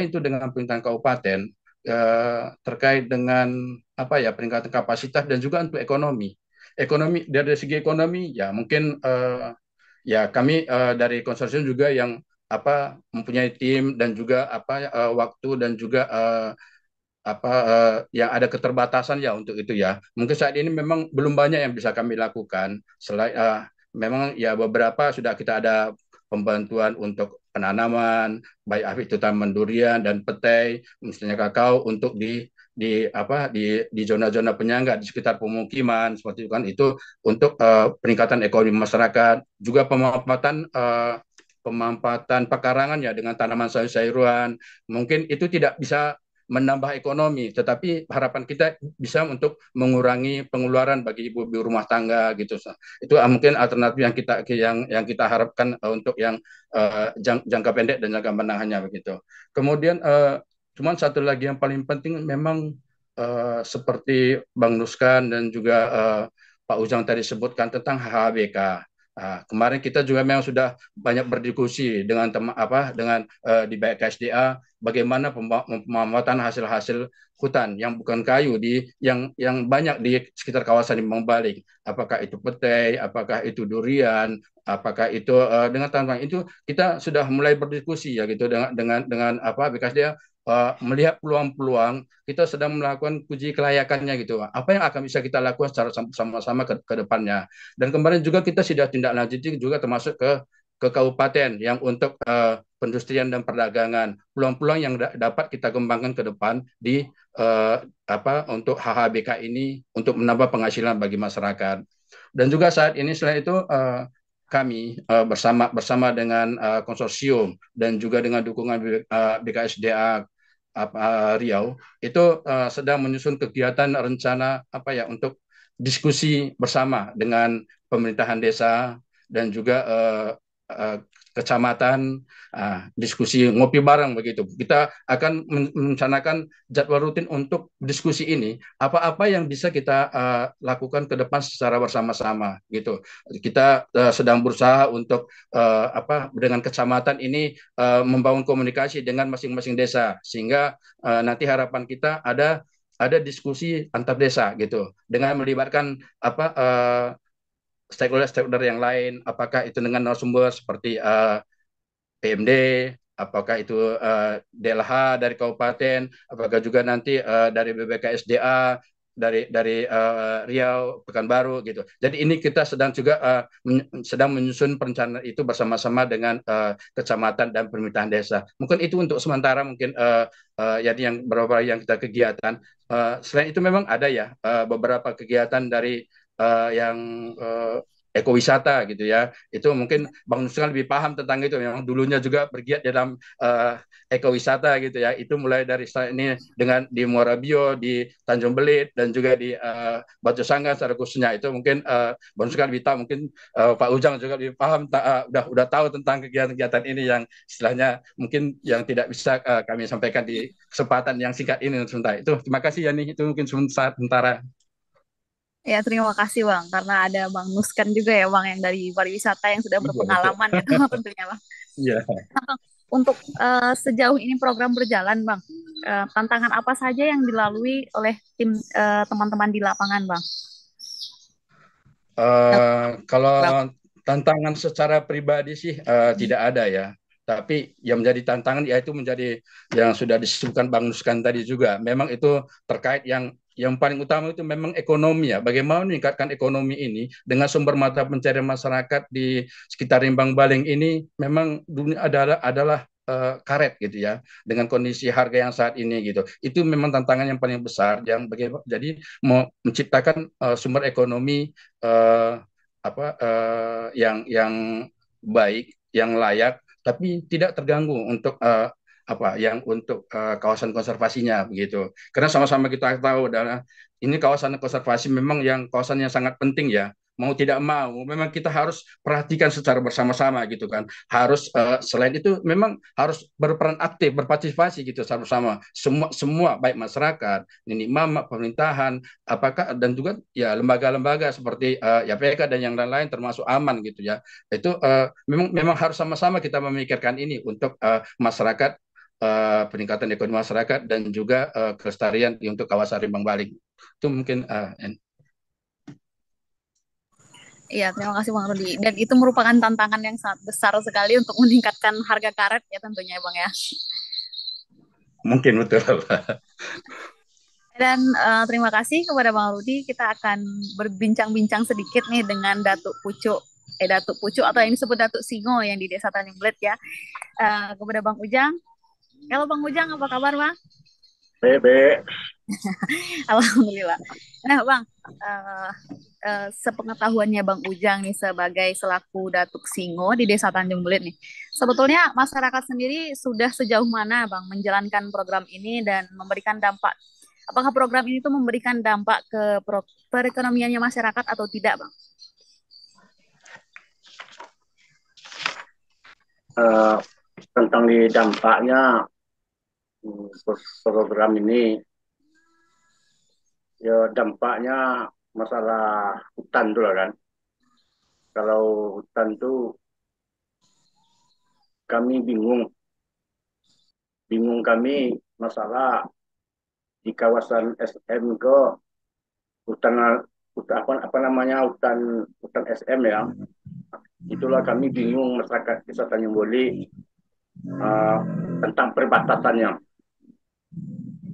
Speaker 5: itu dengan pemerintahan kabupaten terkait dengan peningkatan kapasitas dan juga untuk ekonomi dari segi ekonomi ya mungkin ya kami dari konsorsium juga yang mempunyai tim dan juga waktu dan juga yang ada keterbatasan ya untuk itu ya. Mungkin saat ini memang belum banyak yang bisa kami lakukan. Selain memang ya beberapa sudah kita ada pembantuan untuk penanaman, baik itu tanaman durian dan petai, misalnya kakao untuk di zona-zona penyangga di sekitar pemukiman seperti itu kan itu untuk peningkatan ekonomi masyarakat, juga pemampatan pekarangan ya dengan tanaman sayur-sayuran. Mungkin itu tidak bisa menambah ekonomi, tetapi harapan kita bisa untuk mengurangi pengeluaran bagi ibu-ibu rumah tangga gitu. Itu mungkin alternatif yang kita harapkan untuk yang jangka pendek dan jangka menengahnya begitu. Kemudian cuman satu lagi yang paling penting memang seperti Bang Nuskan dan juga Pak Ujang tadi sebutkan tentang HHBK. Kemarin kita juga memang sudah banyak berdiskusi dengan di BKSDA bagaimana pemanfaatan hasil-hasil hutan yang bukan kayu yang banyak di sekitar kawasan Limbang Balik. Apakah itu petai, apakah itu durian, apakah itu dengan tantangan itu kita sudah mulai berdiskusi ya gitu dengan BKSDA melihat peluang-peluang, kita sedang melakukan uji kelayakannya gitu. Apa yang akan bisa kita lakukan secara sama-sama ke depannya. Dan kemarin juga kita sudah tindak lanjuti juga termasuk ke kabupaten yang untuk pendustrian dan perdagangan. Peluang-peluang yang dapat kita kembangkan ke depan di untuk HHBK ini untuk menambah penghasilan bagi masyarakat. Dan juga saat ini selain itu kami bersama dengan konsorsium dan juga dengan dukungan BKSDA Riau itu sedang menyusun kegiatan rencana untuk diskusi bersama dengan pemerintahan desa dan juga kecamatan, diskusi ngopi bareng begitu. Kita akan merencanakan jadwal rutin untuk diskusi ini. Apa-apa yang bisa kita lakukan ke depan secara bersama-sama gitu. Kita sedang berusaha untuk dengan kecamatan ini membangun komunikasi dengan masing-masing desa sehingga nanti harapan kita ada diskusi antar desa gitu dengan melibatkan stakeholder yang lain, apakah itu dengan narasumber seperti PMD, apakah itu DLH dari kabupaten, apakah juga nanti dari BBKSDA, dari Riau, Pekanbaru gitu. Jadi ini kita sedang menyusun perencanaan itu bersama-sama dengan kecamatan dan pemerintahan desa. Mungkin itu untuk sementara mungkin yang beberapa yang kita kegiatan. Selain itu memang ada ya beberapa kegiatan dari yang ekowisata gitu ya. Itu mungkin Bang Nuskan lebih paham tentang itu. Memang dulunya juga bergiat dalam ekowisata gitu ya. Itu mulai dari ini dengan di Muara Bio, di Tanjung Belit dan juga di Batu Sanggan secara khususnya. Itu mungkin Bang Nuskan lebih tahu, mungkin Pak Ujang juga lebih paham udah tahu tentang kegiatan-kegiatan ini yang istilahnya mungkin yang tidak bisa kami sampaikan di kesempatan yang singkat ini sebentar. Itu terima kasih ya nih, itu mungkin sementara.
Speaker 3: Ya, terima kasih Bang, karena ada Bang Nuskan juga ya Bang yang dari pariwisata yang sudah berpengalaman ya tentunya Bang.
Speaker 5: Iya.
Speaker 3: Untuk sejauh ini program berjalan Bang, tantangan apa saja yang dilalui oleh tim teman-teman di lapangan Bang?
Speaker 5: Kalau tantangan secara pribadi sih tidak ada ya. Tapi yang menjadi tantangan yaitu menjadi yang sudah disebutkan Bang Nuskan tadi juga. Memang itu terkait yang paling utama itu memang ekonomi ya. Bagaimana meningkatkan ekonomi ini dengan sumber mata pencarian masyarakat di sekitar Limbang Baling ini memang dunia adalah karet gitu ya, dengan kondisi harga yang saat ini gitu. Itu memang tantangan yang paling besar jadi mau menciptakan sumber ekonomi yang baik, yang layak tapi tidak terganggu untuk untuk kawasan konservasinya begitu. Karena sama-sama kita tahu adalah ini kawasan konservasi memang kawasan yang sangat penting ya. Mau tidak mau, memang kita harus perhatikan secara bersama-sama gitu kan. Harus selain itu memang harus berperan aktif, berpartisipasi gitu sama-sama. Semua baik masyarakat, ini mama, pemerintahan, apakah dan juga ya lembaga-lembaga seperti YPK dan yang lain-lain termasuk aman gitu ya. Itu memang harus sama-sama kita memikirkan ini untuk masyarakat, peningkatan ekonomi masyarakat dan juga kelestarian untuk kawasan Limbang Baling. Itu mungkin
Speaker 3: Iya, terima kasih Bang Rudi. Dan itu merupakan tantangan yang sangat besar sekali untuk meningkatkan harga karet ya tentunya Bang ya.
Speaker 5: Mungkin betul.
Speaker 3: Dan terima kasih kepada Bang Rudi. Kita akan berbincang-bincang sedikit nih dengan Datuk Pucuk atau yang disebut Datuk Singo yang di Desa Tanjung Belit ya. Kepada Bang Ujang. Halo Bang Ujang, apa kabar Bang?
Speaker 6: Baik.
Speaker 3: Alhamdulillah. Nah Bang, eh, sepengetahuannya Bang Ujang nih sebagai selaku Datuk Singo di Desa Tanjung Belit nih. Sebetulnya masyarakat sendiri sudah sejauh mana Bang menjalankan program ini dan memberikan dampak. Apakah program ini tuh memberikan dampak ke perekonomiannya masyarakat atau tidak, Bang?
Speaker 6: Eh, tentang di dampaknya program ini, ya dampaknya masalah hutan tuh lah kan. Kalau hutan tuh kami bingung kami masalah di kawasan SM ke hutan, apa namanya, hutan SM ya. Itulah kami bingung masyarakat Desa Tanjung Boli tentang perbatasannya.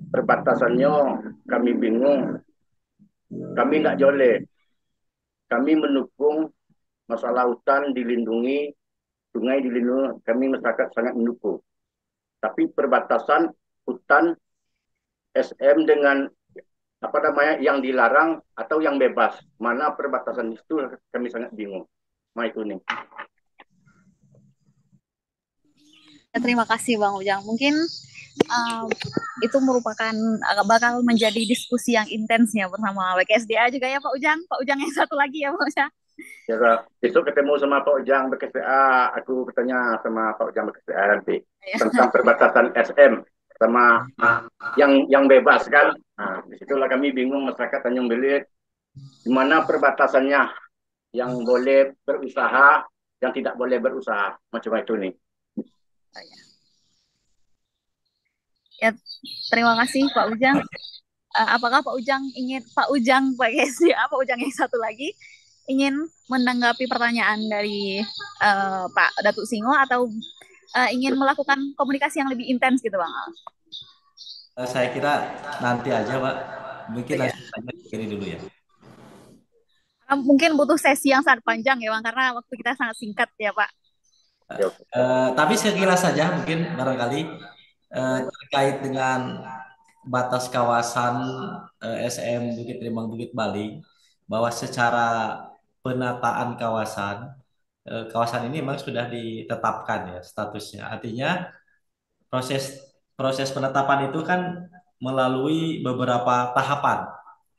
Speaker 6: Perbatasannya kami bingung, kami nggak joleh. Kami mendukung masalah hutan dilindungi, sungai dilindungi, kami masyarakat sangat mendukung. Tapi perbatasan hutan SM dengan apa namanya yang dilarang atau yang bebas, mana perbatasan itu kami sangat bingung. Nah itu nih.
Speaker 3: Terima kasih Bang Ujang. Mungkin itu merupakan bakal menjadi diskusi yang intensnya bersama BKSDA juga ya Pak Ujang. Pak Ujang yang satu lagi ya Pak Ujang.
Speaker 6: Ya, besok ketemu sama Pak Ujang BKSDA, aku bertanya sama Pak Ujang BKSDA nanti tentang perbatasan SM sama yang bebas kan. Nah, disitulah kami bingung masyarakat Tanjung Belit, di mana perbatasannya yang boleh berusaha, yang tidak boleh berusaha, macam itu nih.
Speaker 3: Ya, terima kasih Pak Ujang. Apakah Pak Ujang Pak KSDA, Pak Ujang yang satu lagi ingin menanggapi pertanyaan dari Pak Datuk Singo atau ingin melakukan komunikasi yang lebih intens gitu Bang?
Speaker 1: Saya kira nanti aja Pak, mungkin langsung saja ini dulu ya.
Speaker 3: Mungkin butuh sesi yang sangat panjang ya Bang, karena waktu kita sangat singkat ya Pak.
Speaker 1: Tapi sekilas saja mungkin barangkali terkait dengan batas kawasan SM Bukit Rimang Bukit Bali, bahwa secara penataan kawasan ini memang sudah ditetapkan ya statusnya. Artinya proses penetapan itu kan melalui beberapa tahapan,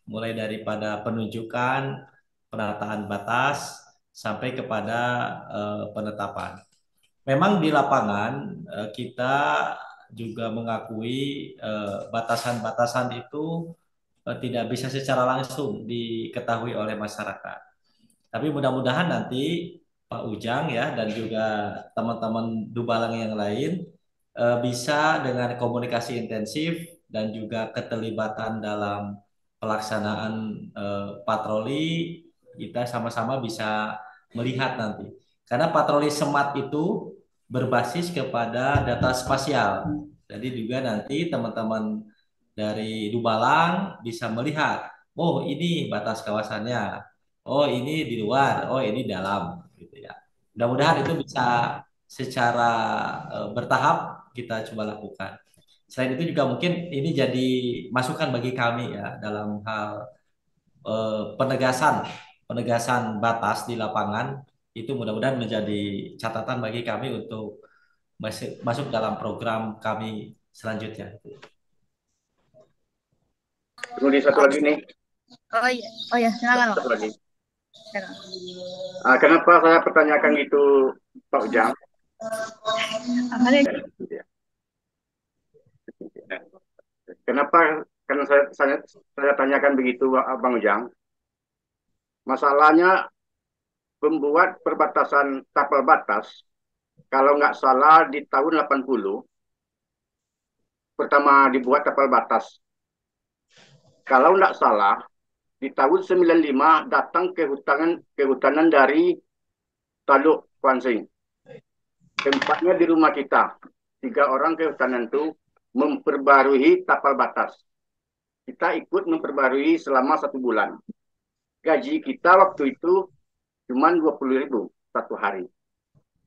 Speaker 1: mulai daripada penunjukan, penataan batas, sampai kepada penetapan. Memang di lapangan kita juga mengakui batasan-batasan itu tidak bisa secara langsung diketahui oleh masyarakat. Tapi mudah-mudahan nanti Pak Ujang ya dan juga teman-teman Dubalang yang lain bisa dengan komunikasi intensif dan juga keterlibatan dalam pelaksanaan patroli, kita sama-sama bisa melihat nanti. Karena patroli SMAT itu berbasis kepada data spasial. Jadi juga nanti teman-teman dari Dubalang bisa melihat, oh ini batas kawasannya, oh ini di luar, oh ini dalam, gitu ya. Mudah-mudahan itu bisa secara bertahap kita coba lakukan. Selain itu juga mungkin ini jadi masukan bagi kami ya dalam hal penegasan batas di lapangan, itu mudah-mudahan menjadi catatan bagi kami untuk masuk dalam program kami selanjutnya.
Speaker 6: Kemudian satu lagi nih.
Speaker 3: Oh iya, silakan
Speaker 6: Satu lagi. Kenapa saya pertanyakan gitu Pak Ujang? Kenapa? Karena saya tanyakan begitu Bang Ujang. Masalahnya pembuat perbatasan tapal batas, kalau nggak salah di tahun 80 pertama dibuat tapal batas. Kalau nggak salah di tahun 95 datang kehutanan dari Taluk Kuansing. Tempatnya di rumah kita. 3 orang kehutanan itu memperbarui tapal batas. Kita ikut memperbarui selama 1 bulan. Gaji kita waktu itu cuma 20.000 satu hari.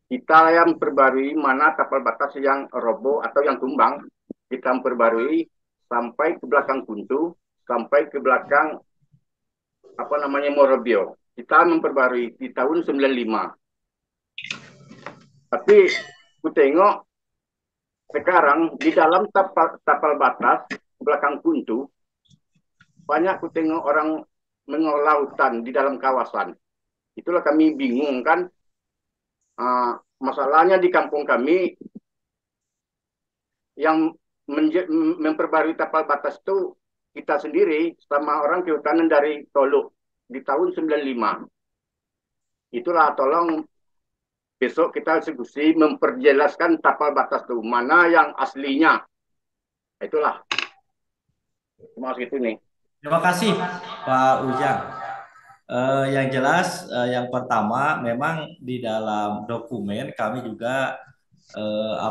Speaker 6: Kita yang memperbarui mana tapal batas yang roboh atau yang tumbang, kita memperbarui sampai ke belakang Kuntu, sampai ke belakang apa namanya Morobio. Kita memperbarui di tahun 95. Tapi ku tengok sekarang di dalam tapal batas belakang Kuntu banyak ku tengok orang mengolah hutan di dalam kawasan. Itulah kami bingung kan. Masalahnya di kampung kami yang memperbarui tapal batas itu kita sendiri sama orang kehutanan dari Toluk di tahun 95. Itulah tolong besok kita diskusi memperjelaskan tapal batas itu mana yang aslinya. Itulah cuma segitu nih.
Speaker 1: Terima kasih Pak Ujang. Yang jelas, yang pertama memang di dalam dokumen kami juga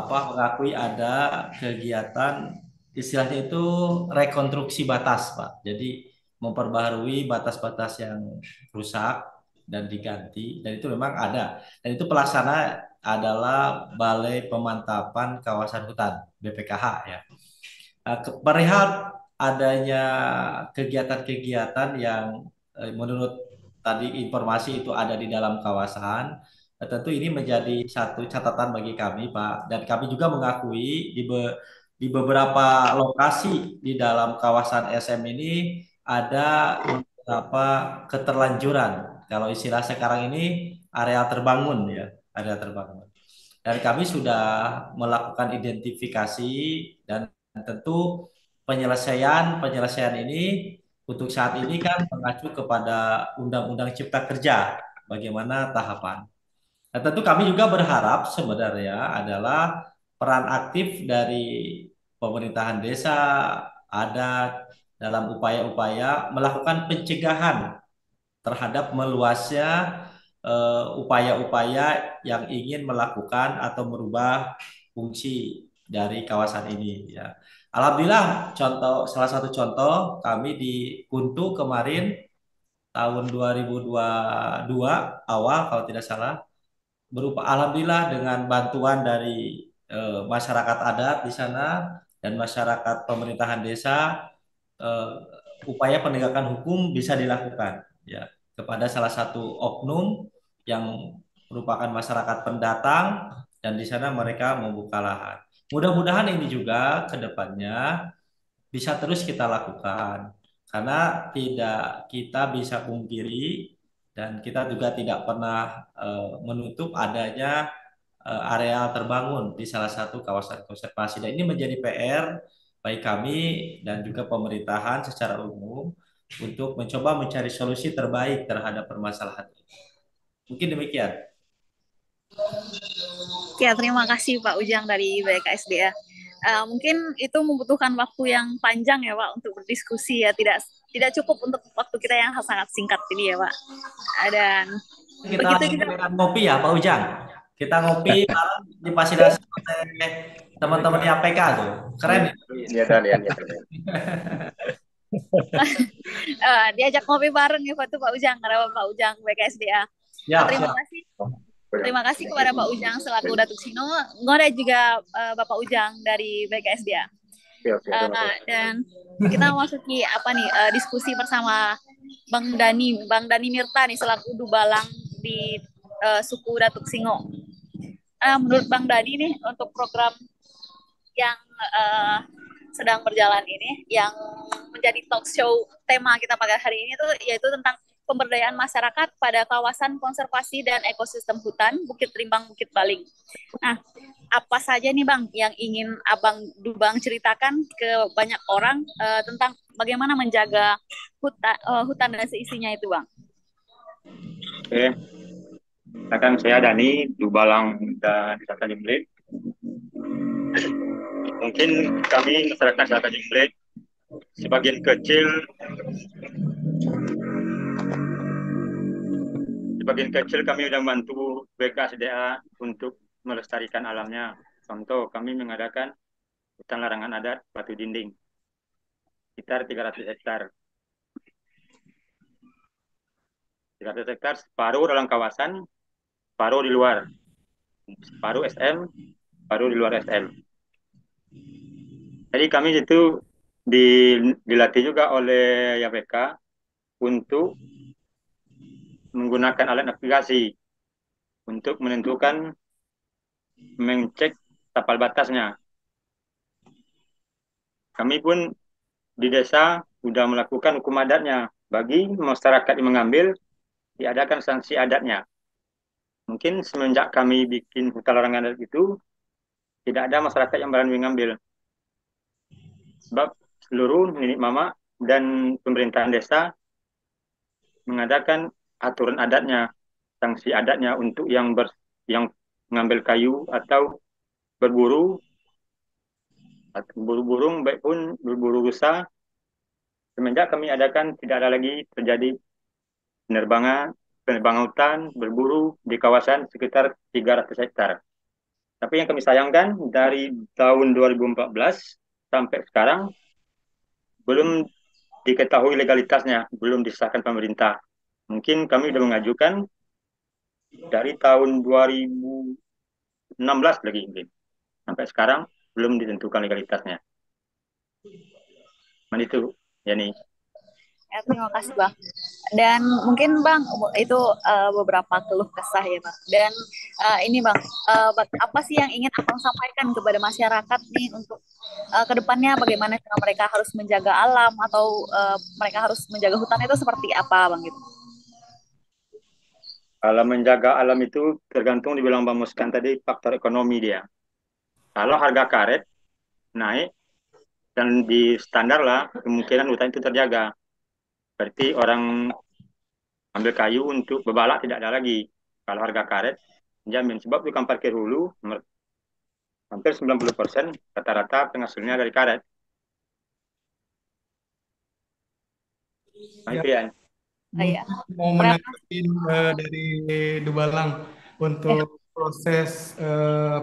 Speaker 1: mengakui ada kegiatan istilahnya itu rekonstruksi batas, Pak. Jadi memperbaharui batas-batas yang rusak dan diganti, dan itu memang ada. Dan itu pelaksana adalah Balai Pemantapan Kawasan Hutan BPKH ya. Perihal adanya kegiatan-kegiatan yang menurut tadi informasi itu ada di dalam kawasan, tentu ini menjadi satu catatan bagi kami, Pak. Dan kami juga mengakui di beberapa lokasi di dalam kawasan SM ini ada beberapa keterlanjuran. Kalau istilah sekarang ini area terbangun ya, area terbangun. Dan kami sudah melakukan identifikasi dan tentu penyelesaian ini untuk saat ini kan mengacu kepada Undang-Undang Cipta Kerja, bagaimana tahapan. Nah, tentu kami juga berharap sebenarnya adalah peran aktif dari pemerintahan desa, adat dalam upaya-upaya melakukan pencegahan terhadap meluasnya upaya-upaya yang ingin melakukan atau merubah fungsi dari kawasan ini ya. Alhamdulillah salah satu contoh kami di Kuntu kemarin tahun 2022 awal kalau tidak salah berupa alhamdulillah dengan bantuan dari masyarakat adat di sana dan masyarakat pemerintahan desa, eh, upaya penegakan hukum bisa dilakukan ya kepada salah satu oknum yang merupakan masyarakat pendatang dan di sana mereka membuka lahan. Mudah-mudahan ini juga ke depannya bisa terus kita lakukan karena tidak kita bisa pungkiri dan kita juga tidak pernah menutup adanya areal terbangun di salah satu kawasan konservasi dan ini menjadi PR baik kami dan juga pemerintahan secara umum untuk mencoba mencari solusi terbaik terhadap permasalahan ini. Mungkin demikian.
Speaker 3: Ya, terima kasih Pak Ujang dari BKSDA. Mungkin itu membutuhkan waktu yang panjang ya Pak untuk berdiskusi ya, tidak cukup untuk waktu kita yang sangat singkat ini ya Pak. Dan
Speaker 1: Kita
Speaker 3: begitu juga
Speaker 1: ngopi ya Pak Ujang. Kita ngopi di fasilitasi oleh teman-teman di APK tuh. Keren ya.
Speaker 6: Iya dan ya.
Speaker 3: diajak ngopi bareng ya Pak Ujang, karena Pak Ujang BKSDA.
Speaker 1: Ya,
Speaker 3: Terima kasih. Terima kasih kepada Pak Ujang selaku Datuk Sino, ngore juga Bapak Ujang dari BKSDA. Dan kita masuki diskusi bersama Bang Dani Mirta nih selaku Dubalang di suku Datuk Singo. Menurut Bang Dani nih untuk program yang sedang berjalan ini, yang menjadi talk show tema kita pada hari ini tuh yaitu tentang pemberdayaan masyarakat pada kawasan konservasi dan ekosistem hutan Bukit Rimbang Bukit Baling. Nah, apa saja nih Bang yang ingin Abang Dubang ceritakan ke banyak orang tentang bagaimana menjaga hutan dan seisinya itu Bang?
Speaker 7: Oke, akan saya Dani Dubalang dan Desa Tanjung. Mungkin kami masyarakat Desa Tanjung sebagian kecil kami sudah membantu BKSDA untuk melestarikan alamnya. Contoh, kami mengadakan hutan larangan adat Batu Dinding sekitar 300 hektar. 300 hektar separuh dalam kawasan, separuh di luar. Separuh SM, separuh di luar SM. Jadi kami itu dilatih juga oleh YPK untuk menggunakan alat navigasi untuk menentukan, mengecek tapal batasnya. Kami pun di desa sudah melakukan hukum adatnya. Bagi masyarakat yang mengambil, diadakan sanksi adatnya. Mungkin semenjak kami bikin hutan larangan adat itu, tidak ada masyarakat yang berani mengambil. Sebab seluruh nenek mama dan pemerintahan desa mengadakan aturan adatnya, sanksi adatnya untuk yang mengambil kayu atau berburu, atau berburu burung, baik pun berburu rusa. Semenjak kami adakan, tidak ada lagi terjadi penerbangan hutan, berburu di kawasan sekitar 300 hektar. Tapi yang kami sayangkan, dari tahun 2014 sampai sekarang belum diketahui legalitasnya, belum disahkan pemerintah. Mungkin kami sudah mengajukan dari tahun 2016 lagi mungkin. Sampai sekarang belum ditentukan legalitasnya. Man itu, Yani.
Speaker 3: Ya, terima kasih Bang. Dan mungkin Bang itu beberapa keluh kesah ya Bang. Dan ini Bang, apa sih yang ingin Abang sampaikan kepada masyarakat nih untuk kedepannya bagaimana cara mereka harus menjaga alam atau mereka harus menjaga hutan itu seperti apa Bang gitu?
Speaker 7: Kalau menjaga alam itu tergantung, dibilang Bang Muskan tadi, faktor ekonomi dia. Kalau harga karet naik dan di standar lah, kemungkinan hutan itu terjaga. Berarti orang ambil kayu untuk bebalak tidak ada lagi. Kalau harga karet, jamin. Sebab tukang parkir hulu, hampir 90% rata-rata penghasilnya dari karet. Nah
Speaker 4: Ya,
Speaker 7: itu ya.
Speaker 3: Iya.
Speaker 4: mau menanggapi dari Dubalang untuk proses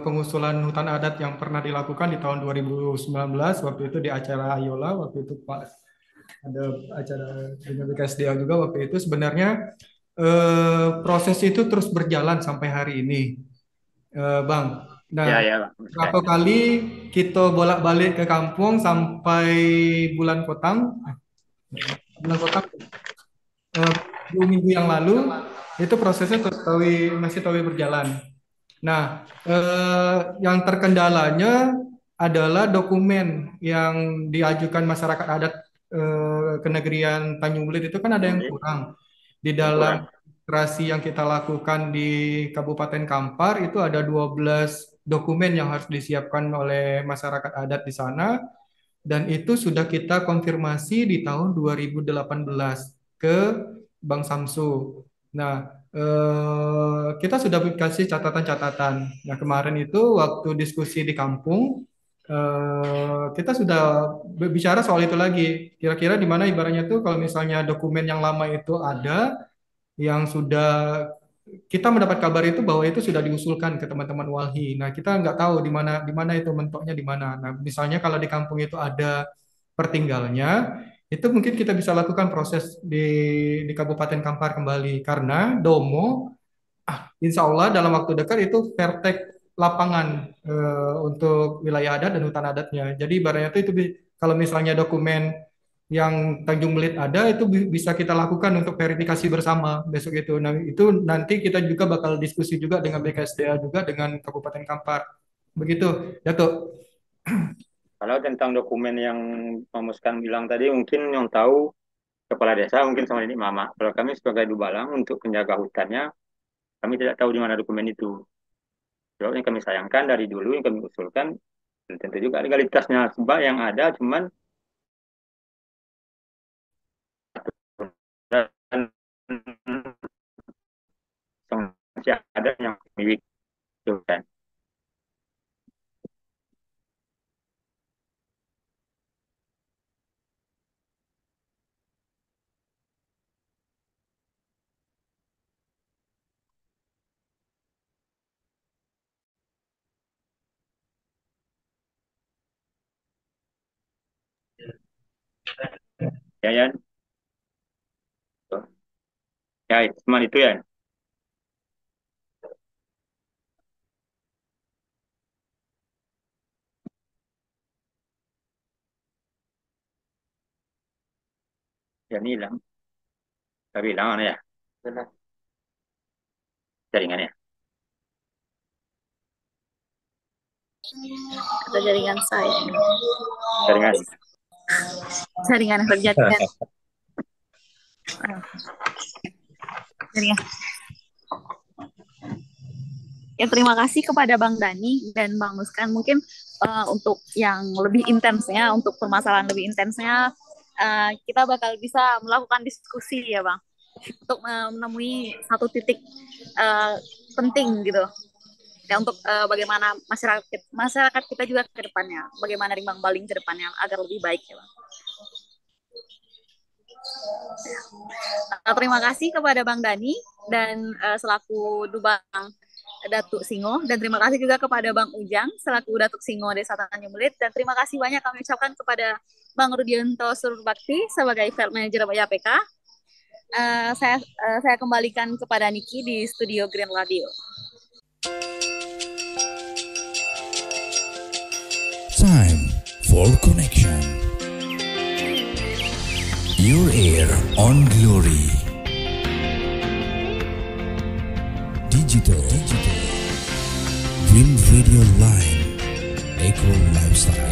Speaker 4: pengusulan hutan adat yang pernah dilakukan di tahun 2019 waktu itu di acara Ayola, waktu itu Pak ada acara dengan BKSDA juga waktu itu. Sebenarnya proses itu terus berjalan sampai hari ini, Bang. Nah,
Speaker 7: Ya, ya, Bang.
Speaker 4: berapa kali kita bolak-balik ke kampung sampai bulan Kotang, eh, 2 minggu yang lalu itu prosesnya masih berjalan. Nah, yang terkendalanya adalah dokumen yang diajukan masyarakat adat ke negerian Tanjung Belit itu kan ada yang kurang. Di dalam
Speaker 7: Kurang.
Speaker 4: administrasi yang kita lakukan di Kabupaten Kampar itu ada 12 dokumen yang harus disiapkan oleh masyarakat adat di sana dan itu sudah kita konfirmasi di tahun 2018 ke Bang Samsu. Nah, kita sudah kasih catatan-catatan. Nah, kemarin itu waktu diskusi di kampung, kita sudah berbicara soal itu lagi. Kira-kira di mana ibaratnya tuh kalau misalnya dokumen yang lama itu ada, yang sudah kita mendapat kabar itu bahwa itu sudah diusulkan ke teman-teman walhi. Nah, kita nggak tahu di mana itu mentoknya di mana. Nah, misalnya kalau di kampung itu ada pertinggalnya, itu mungkin kita bisa lakukan proses di Kabupaten Kampar kembali karena Domo, insya Allah dalam waktu dekat itu pertek lapangan untuk wilayah adat dan hutan adatnya. Jadi ibaratnya itu kalau misalnya dokumen yang Tanjung Belit ada itu bisa kita lakukan untuk verifikasi bersama besok itu. Nah, itu nanti kita juga bakal diskusi juga dengan BKSDA juga dengan Kabupaten Kampar. Begitu, Datuk.
Speaker 7: Kalau tentang dokumen yang Pak Muskan bilang tadi, mungkin yang tahu kepala desa, mungkin sama ini Mama. Kalau kami sebagai Dubalang untuk penjaga hutannya, kami tidak tahu di mana dokumen itu. Sebab yang kami sayangkan dari dulu yang kami usulkan, dan tentu juga legalitasnya. Sebab yang ada cuman dan masih ada yang milik itu kan. Ya, ya. Ya, cuman itu ya. Ya, ini hilang. Tapi hilang ya. jaringannya.
Speaker 3: Atau jaringan saya?
Speaker 7: Jaringan.
Speaker 3: Jaringan. Ya, terima kasih kepada Bang Dani dan Bang Nuskan. Mungkin untuk yang lebih intensnya, untuk permasalahan lebih intensnya, kita bakal bisa melakukan diskusi ya Bang, untuk menemui satu titik penting gitu. Ya, untuk bagaimana masyarakat kita juga ke depannya, bagaimana Rimbang Baling ke depannya agar lebih baik ya Bang. Terima kasih kepada Bang Dani dan selaku Dubang Datuk Singo, dan terima kasih juga kepada Bang Ujang selaku Datuk Singo Desa Tanjung Belit, dan terima kasih banyak kami ucapkan kepada Bang Rudianto Surbakti sebagai Field Manager YAPK. Saya kembalikan kepada Niki di studio Green Radio.
Speaker 8: Time for connection. Your air on Glory. Digital. Green Radio Line. Eco Lifestyle.